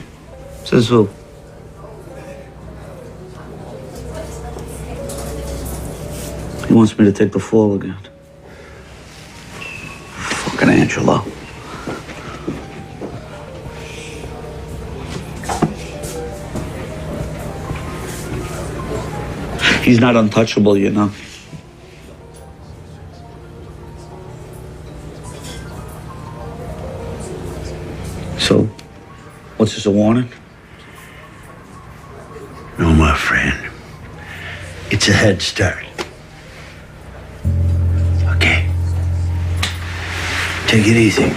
Says who? He wants me to take the fall again. Fucking Angelo. He's not untouchable, you know. So, what's this, a warning? No, my friend. It's a head start. Okay. Take it easy.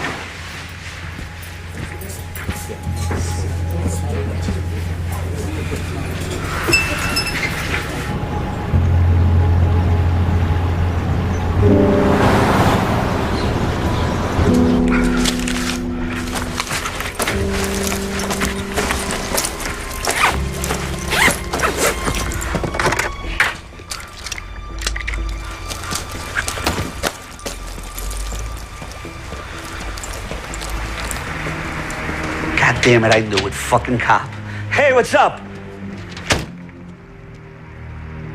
Damn it, I knew it. Fucking cop. Hey, what's up?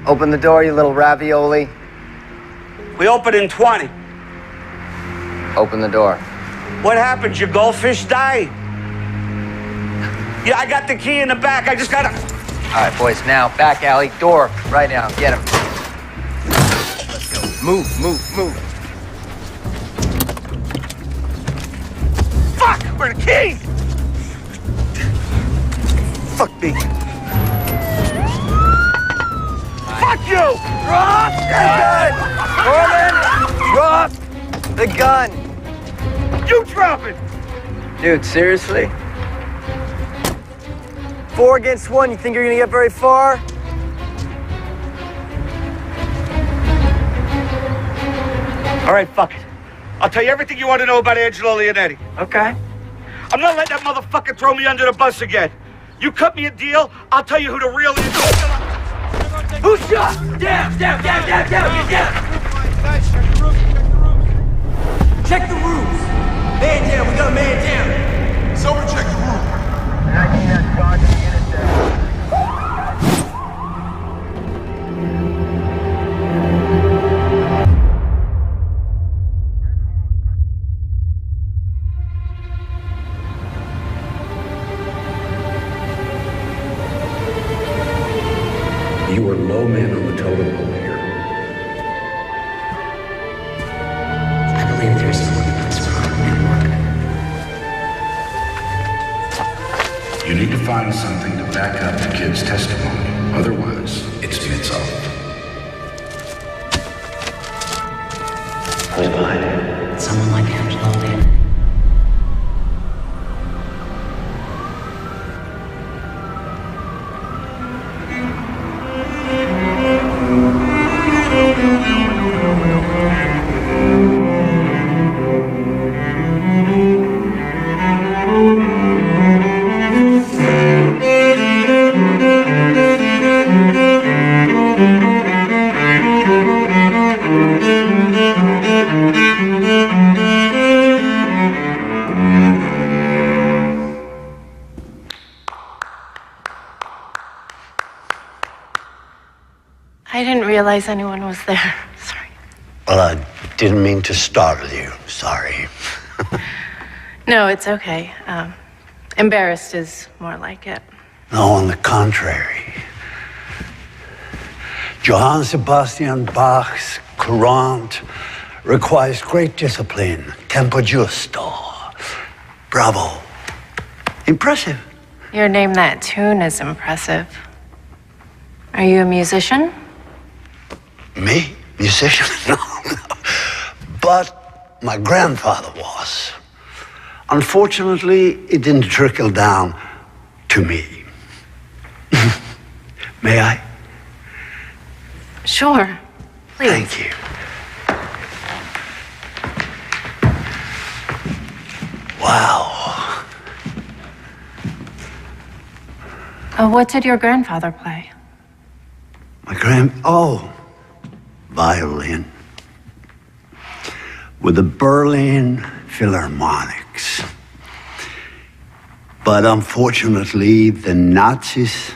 Open the door, you little ravioli. We open in 20. Open the door. What happened? Your goldfish die? Yeah, I got the key in the back. I just gotta... All right, boys, now, back alley, door, right now, get him. Let's go. Move. Fuck! Where are the keys? Fuck me. Fuck you! Drop the gun! Norman, drop the gun! You drop it! Dude, seriously? 4 against 1, you think you're gonna get very far? All right, fuck it. I'll tell you everything you want to know about Angelo Leonetti. Okay. I'm not letting that motherfucker throw me under the bus again. You cut me a deal, I'll tell you who the real is. Who shot? Down, down, down, down, down, get down! Check the rooms. Man down, we got a man down. Someone check the room. You are low man on the totem pole here. I believe there's no one else wrong in You need to find something to back up the kid's testimony. Otherwise, it's unsolved. Who's behind it? Someone like Angelo Lee. I didn't realize anyone was there. Well, I didn't mean to startle you. Sorry. No, it's okay. Embarrassed is more like it. No, on the contrary. Johann Sebastian Bach's Courant requires great discipline, tempo giusto. Bravo. Impressive. Your name that tune is impressive. Are you a musician? Me? Musician? No, no. But my grandfather was. Unfortunately, it didn't trickle down to me. May I? Sure. Please. Thank you. Wow. What did your grandfather play? Oh, violin. With the Berlin Philharmonics. But unfortunately, the Nazis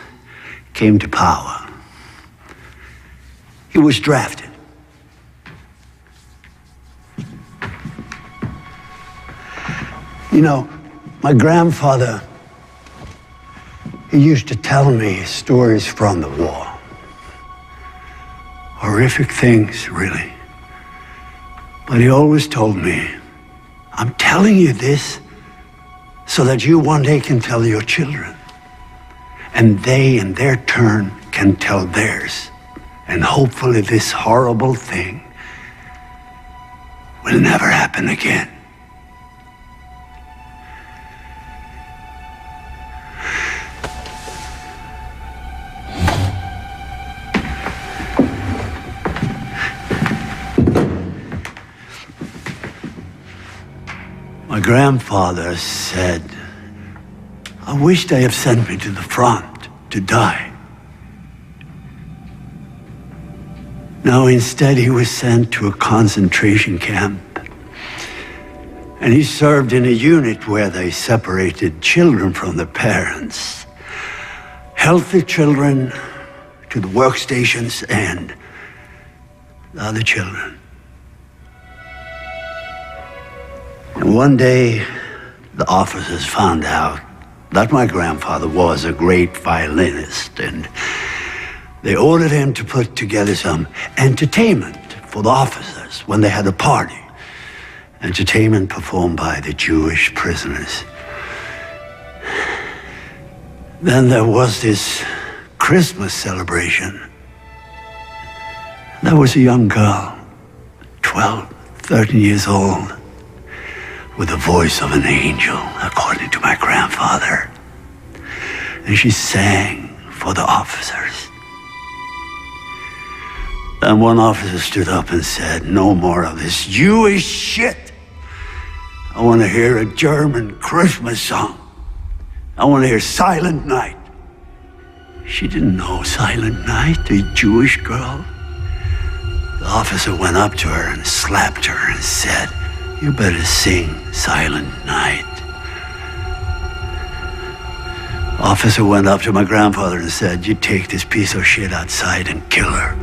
came to power. He was drafted. You know, my grandfather, he used to tell me stories from the war. Horrific things, really. But he always told me, I'm telling you this so that you one day can tell your children. And they, in their turn, can tell theirs. And hopefully this horrible thing will never happen again. My grandfather said, I wish they had sent me to the front to die. No, instead he was sent to a concentration camp. And he served in a unit where they separated children from their parents. Healthy children to the workstations and the other children. And one day, the officers found out that my grandfather was a great violinist, and they ordered him to put together some entertainment for the officers when they had a party. Entertainment performed by the Jewish prisoners. Then there was this Christmas celebration. There was a young girl, 12, 13 years old, with the voice of an angel, according to my grandfather. And she sang for the officers. Then one officer stood up and said, no more of this Jewish shit. I want to hear a German Christmas song. I want to hear Silent Night. She didn't know Silent Night, the Jewish girl. The officer went up to her and slapped her and said, "You better sing Silent Night." Officer went up to my grandfather and said, "You take this piece of shit outside and kill her."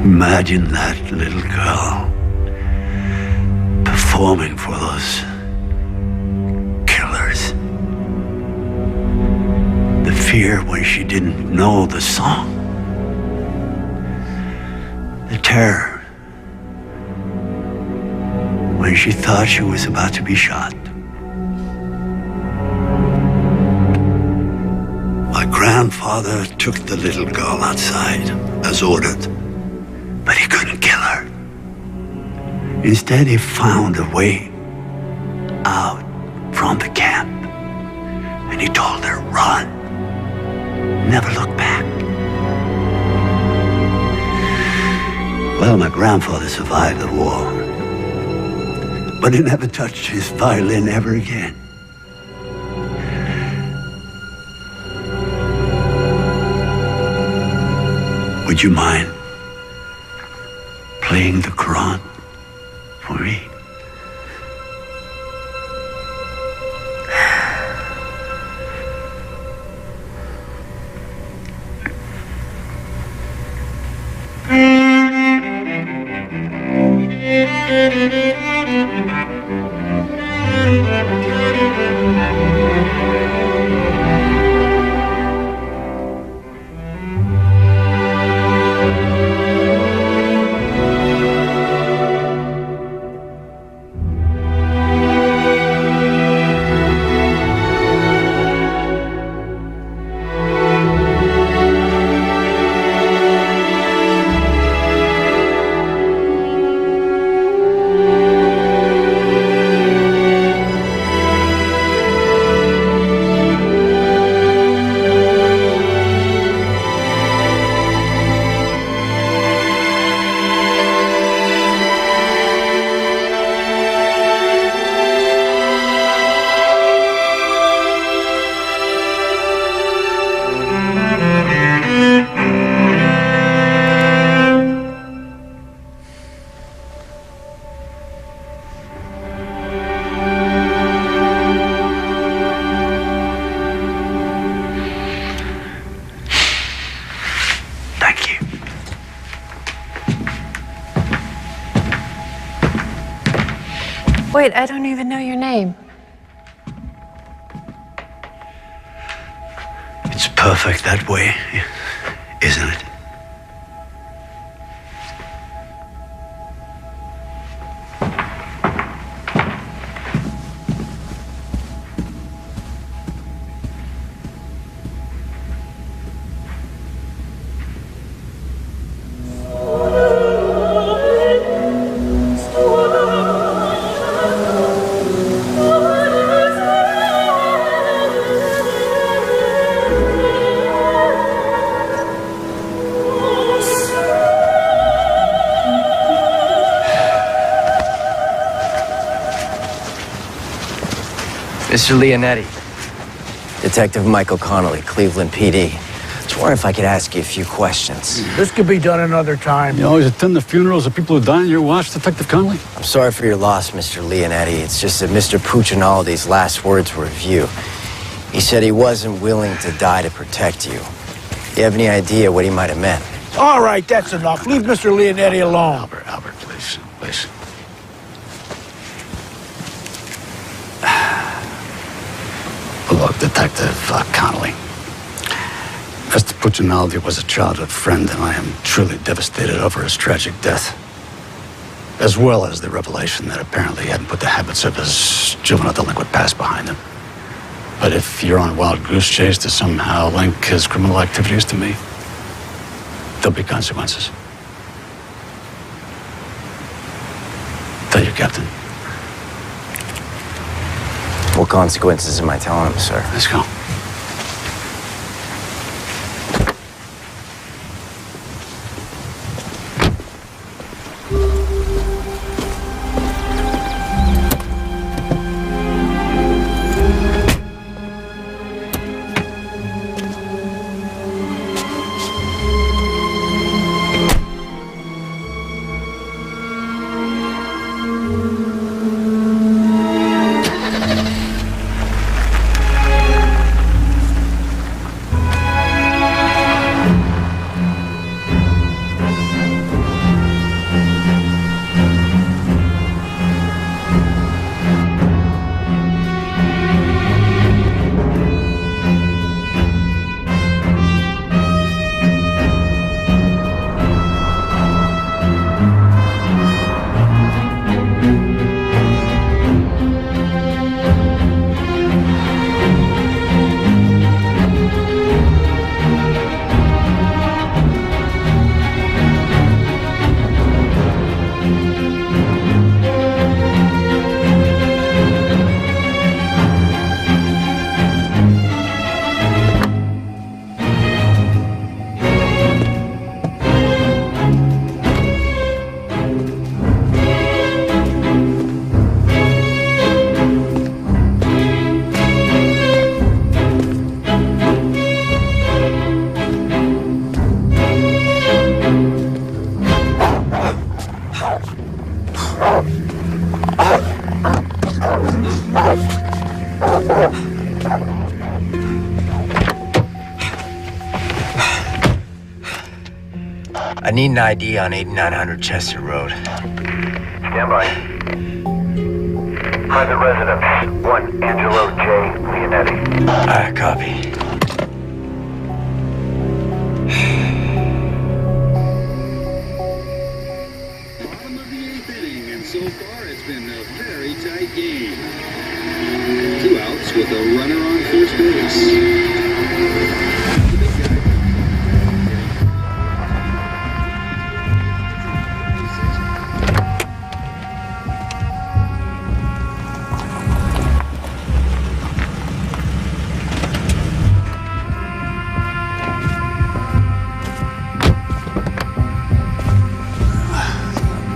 Imagine that little girl performing for those killers. The fear when she didn't know the song. The terror when she thought she was about to be shot. My grandfather took the little girl outside as ordered, but he couldn't kill her. Instead, he found a way out from the camp, and he told her, "Run, never look back." Well, my grandfather survived the war, but he never touched his violin ever again. Would you mind playing the Quran for me? Wait, I don't even know your name. It's perfect that way, isn't it? Mr. Leonetti. Detective Michael Connolly, Cleveland PD. Just wondering if I could ask you a few questions. This could be done another time. You always attend the funerals of people who die in your watch, Detective Connolly? I'm sorry for your loss, Mr. Leonetti. It's just that Mr. Puccinaldi's last words were of you. He said he wasn't willing to die to protect you. Do you have any idea what he might have meant? All right, that's enough. Leave Mr. Leonetti alone. Albert, please, please. Look, Detective Connolly. Mr. Puccinaldi was a childhood friend, and I am truly devastated over his tragic death. As well as the revelation that apparently he hadn't put the habits of his juvenile delinquent past behind him. But if you're on a wild goose chase to somehow link his criminal activities to me, there'll be consequences. Tell you, Captain. What consequences am I telling him, sir? Let's go. I need an ID on 8900 Chester Road. Stand by. Private residence, 1 Angelo J. Leonetti. Copy. Bottom of the 8th inning, and so far it's been a very tight game. 2 outs with a runner on first base.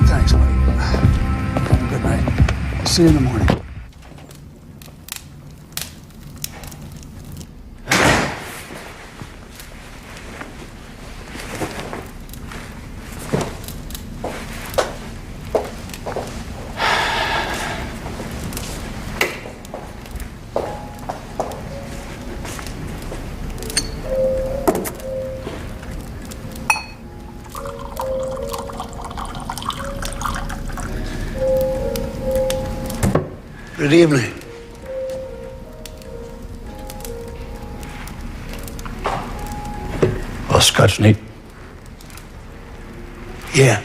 Thanks, buddy. Have a good night. See you in the morning. Good evening. Well, Scotch neat. Yeah.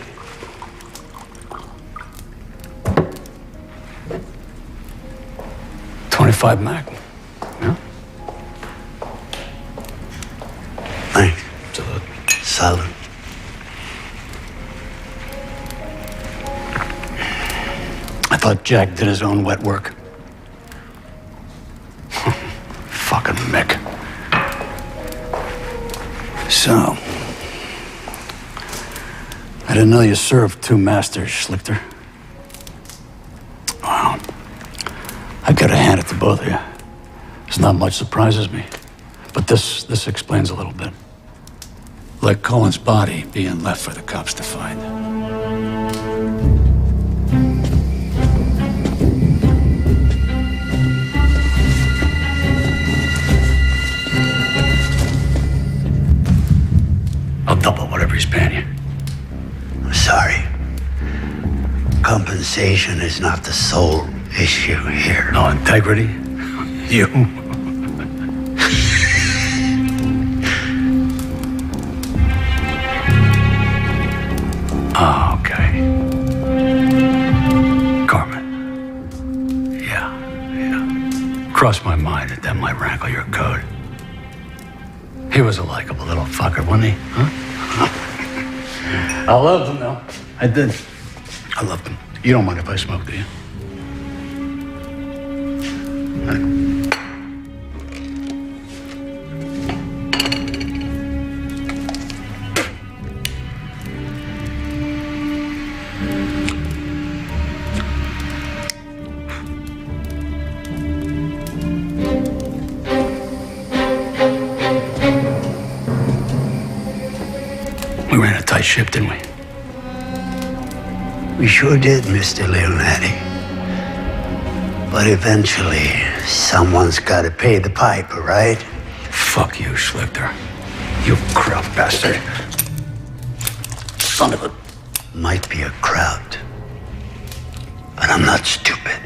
.25 Mac. Yeah. Thanks. Salud. I thought Jack did his own wet work. Fucking Mick. So, I didn't know you served 2 masters, Schlichter. Wow. I gotta hand it to both of you. There's not much surprises me, but this explains a little bit. Like Cohen's body being left for the cops to find. I'll double whatever he's paying you. I'm sorry. Compensation is not the sole issue here. No integrity? You? Oh, okay. Carmen. Yeah. Crossed my mind that might rankle your code. He was a likable little fucker, wasn't he? Huh? I loved him, though. I did. I loved him. You don't mind if I smoke, do you? We ran a tight ship, didn't we? We sure did, Mr. Leonetti. But eventually, someone's got to pay the piper, right? Fuck you, Schlichter. You crowd bastard. Son of a... Might be a crowd. But I'm not stupid.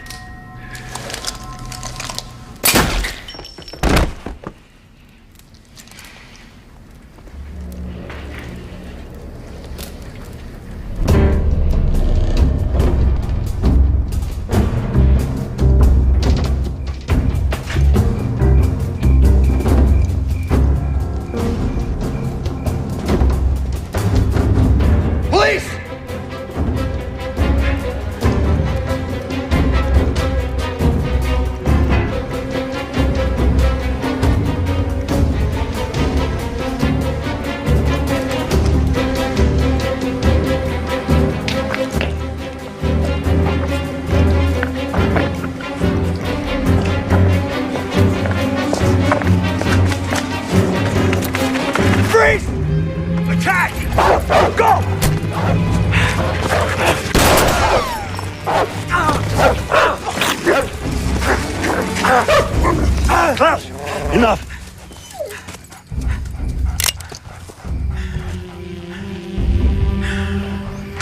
Klaus! Enough!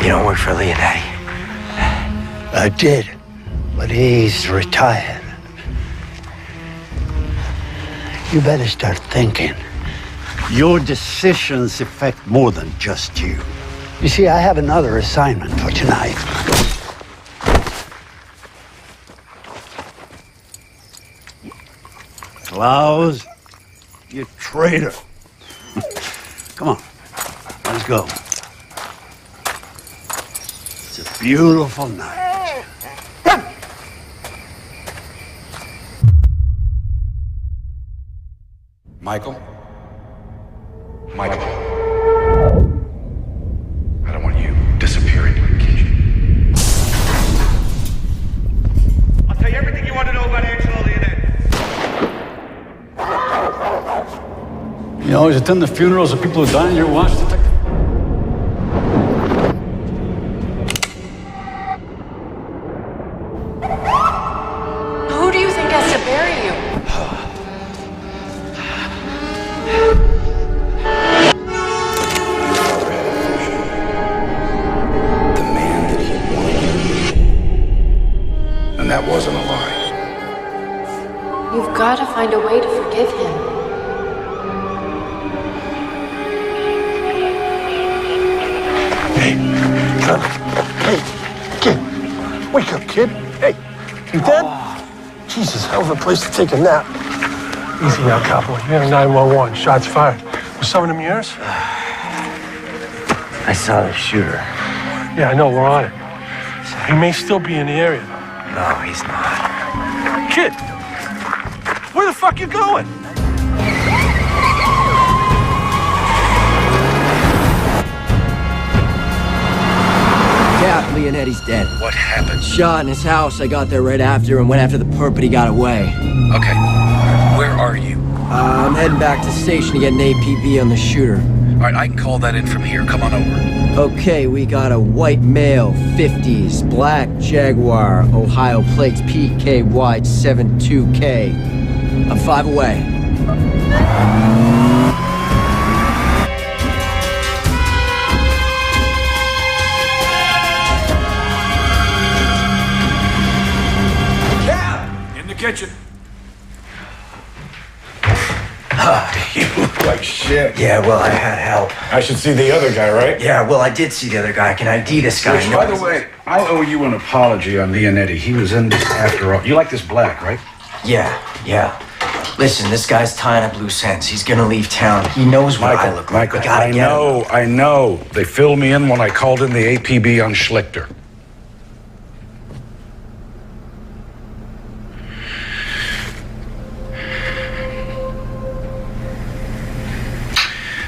You don't work for Leonetti. I did, but he's retired. You better start thinking. Your decisions affect more than just you. You see, I have another assignment for tonight. Klaus, you traitor. Come on, let's go. It's a beautiful night. Michael? Michael. I don't want you disappearing like Kitchen. I'll tell you everything you want to know about Angelo Leonetti. You always attend the funerals of people who die on your watch, Detective? Who do you think has to bury you? The man that he wanted you to meet. And that wasn't a lie. You've got to find a way to forgive him. Hey, kid. Wake up, kid. Hey, you dead? Jesus, hell of a place to take a nap. Easy now, cowboy. You had a 911. Shots fired. Was some of them yours? I saw the shooter. Yeah, I know. We're on it. He may still be in the area. No, he's not. Kid, where the fuck you going? Cap, Leonetti's dead. What happened? Shot in his house. I got there right after and went after the perp, but he got away. Okay. Where are you? I'm heading back to the station to get an APB on the shooter. All right, I can call that in from here. Come on over. Okay, we got a white male, 50s, black Jaguar, Ohio plates, PKY 72K. I'm 5 away. In the kitchen. You look like shit. Yeah, well, I had help. I should see the other guy, right? Yeah, well, I did see the other guy. I can ID this guy. Which, by the way, I owe you an apology on Leonetti. He was in this after all. You like this black, right? Yeah. Listen, this guy's tying up loose ends. He's gonna leave town. He knows what I look like. We gotta get him. I know. They filled me in when I called in the APB on Schlichter.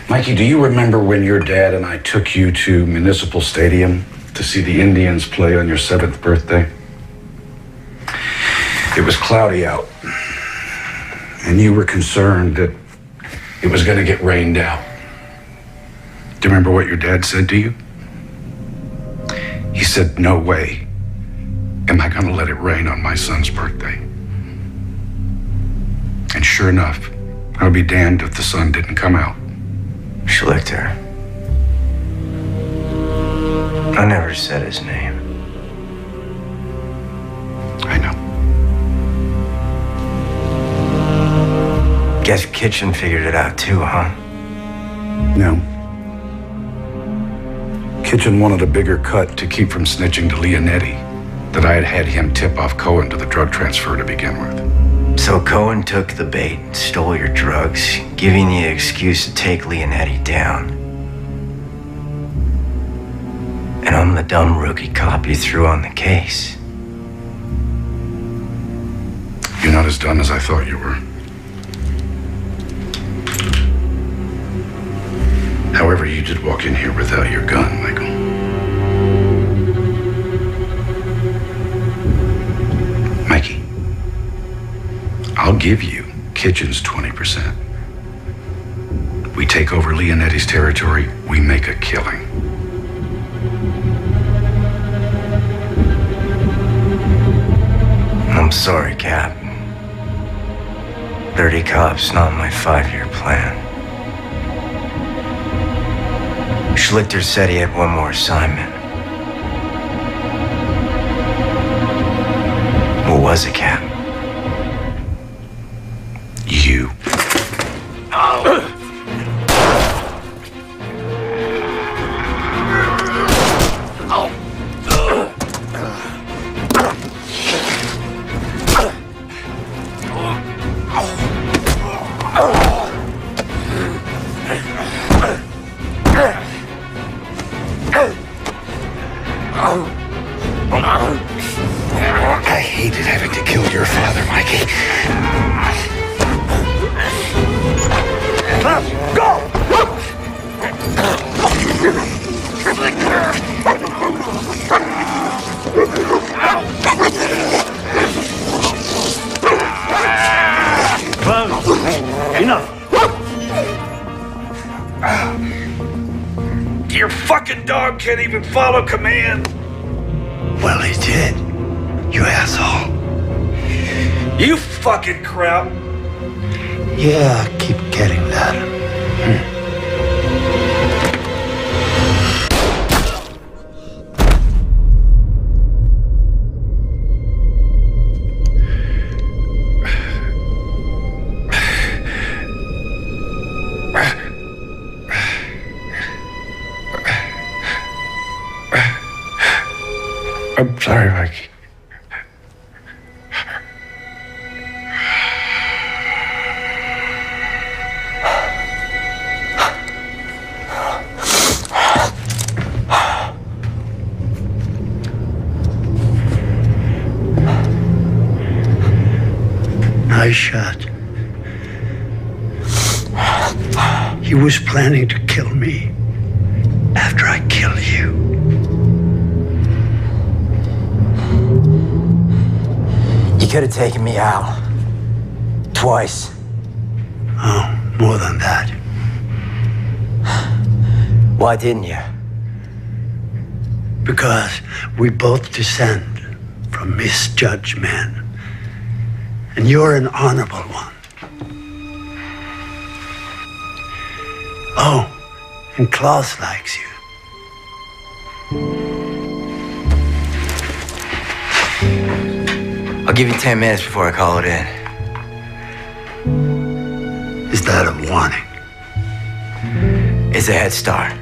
Mikey, do you remember when your dad and I took you to Municipal Stadium to see the Indians play on your 7th birthday? It was cloudy out, and you were concerned that it was going to get rained out. Do you remember what your dad said to you? He said, "No way am I going to let it rain on my son's birthday." And sure enough, I'll be damned if the sun didn't come out. Schlichter. I never said his name. I know. Guess Kitchen figured it out too, huh? No. Kitchen wanted a bigger cut to keep from snitching to Leonetti that I had him tip off Cohen to the drug transfer to begin with. So Cohen took the bait, stole your drugs, giving you an excuse to take Leonetti down. And I'm the dumb rookie cop you threw on the case. You're not as dumb as I thought you were. However, you did walk in here without your gun, Michael. Mikey, I'll give you Kitchen's 20%. We take over Leonetti's territory, we make a killing. I'm sorry, Cap. 30 cops, not my 5-year plan. Schlichter said he had one more assignment. What was it, Cap? You. I hated having to kill your father, Mikey. Go! Enough. Your fucking dog can't even follow command. Well, he did. You asshole. You fucking crap. Yeah, I keep getting that. I'm sorry, Mikey. Nice shot. He was planning to kill me after I killed you. You could have taken me out. Twice. Oh, more than that. Why didn't you? Because we both descend from misjudged men. And you're an honorable one. Oh, and Klaus likes you. I'll give you 10 minutes before I call it in. Is that a warning? It's a head start.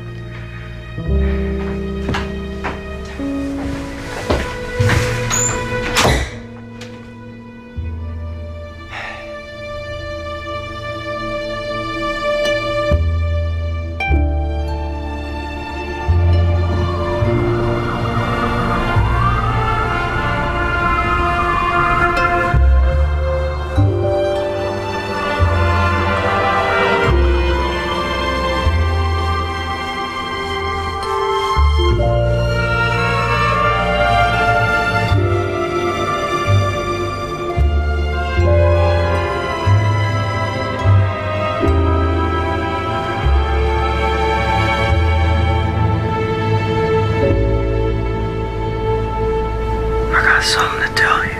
Something to tell you.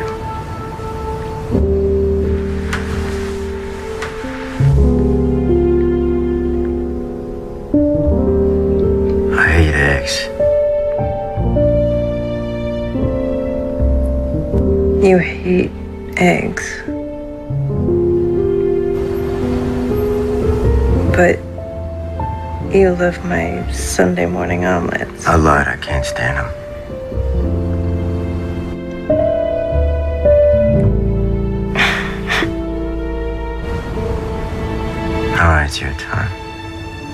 I hate eggs. You hate eggs. But you love my Sunday morning omelets. I lied, I can't stand them. All right, it's your turn.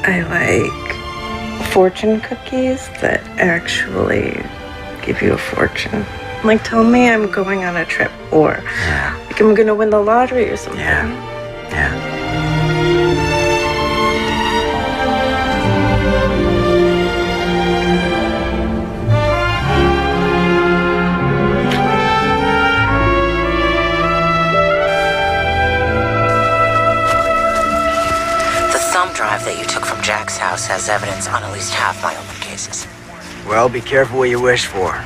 I like fortune cookies that actually give you a fortune. Like, tell me I'm going on a trip, or like I'm gonna win the lottery or something. Yeah. Thumb drive that you took from Jack's house has evidence on at least half my open cases. Well, be careful what you wish for.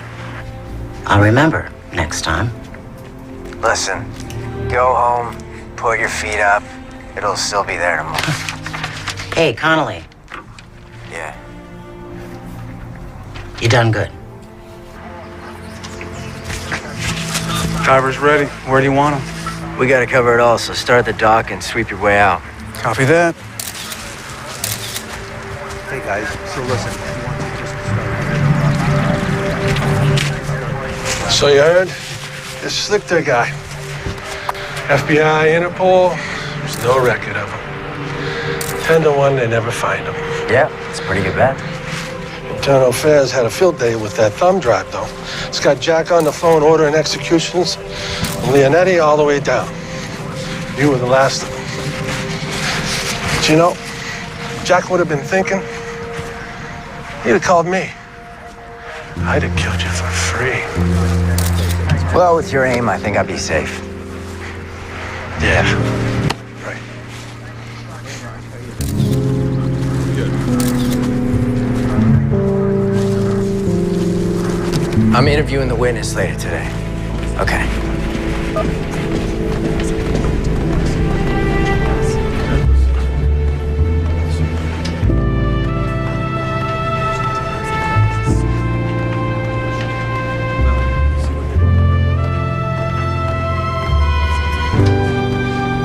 I'll remember next time. Listen, go home, put your feet up, it'll still be there tomorrow. Hey, Connolly, Yeah. you done good. Driver's ready. Where do you want him? We gotta cover it all, so start at the dock and sweep your way out. Copy that. Hey guys, so listen. So you heard? This Slichter guy. FBI, Interpol, there's no record of him. 10 to 1, they never find him. Yeah, it's a pretty good bet. Internal Affairs had a field day with that thumb drive, though. It's got Jack on the phone ordering executions, and Leonetti all the way down. You were the last of them. But you know, Jack would have been thinking, he'd have called me. I'd have killed you for free. Well, with your aim, I think I'd be safe. Yeah. Right. I'm interviewing the witness later today. Okay.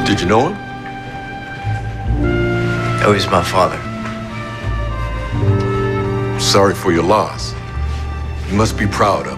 Did you know him? Oh, he's my father. Sorry for your loss. You must be proud of him.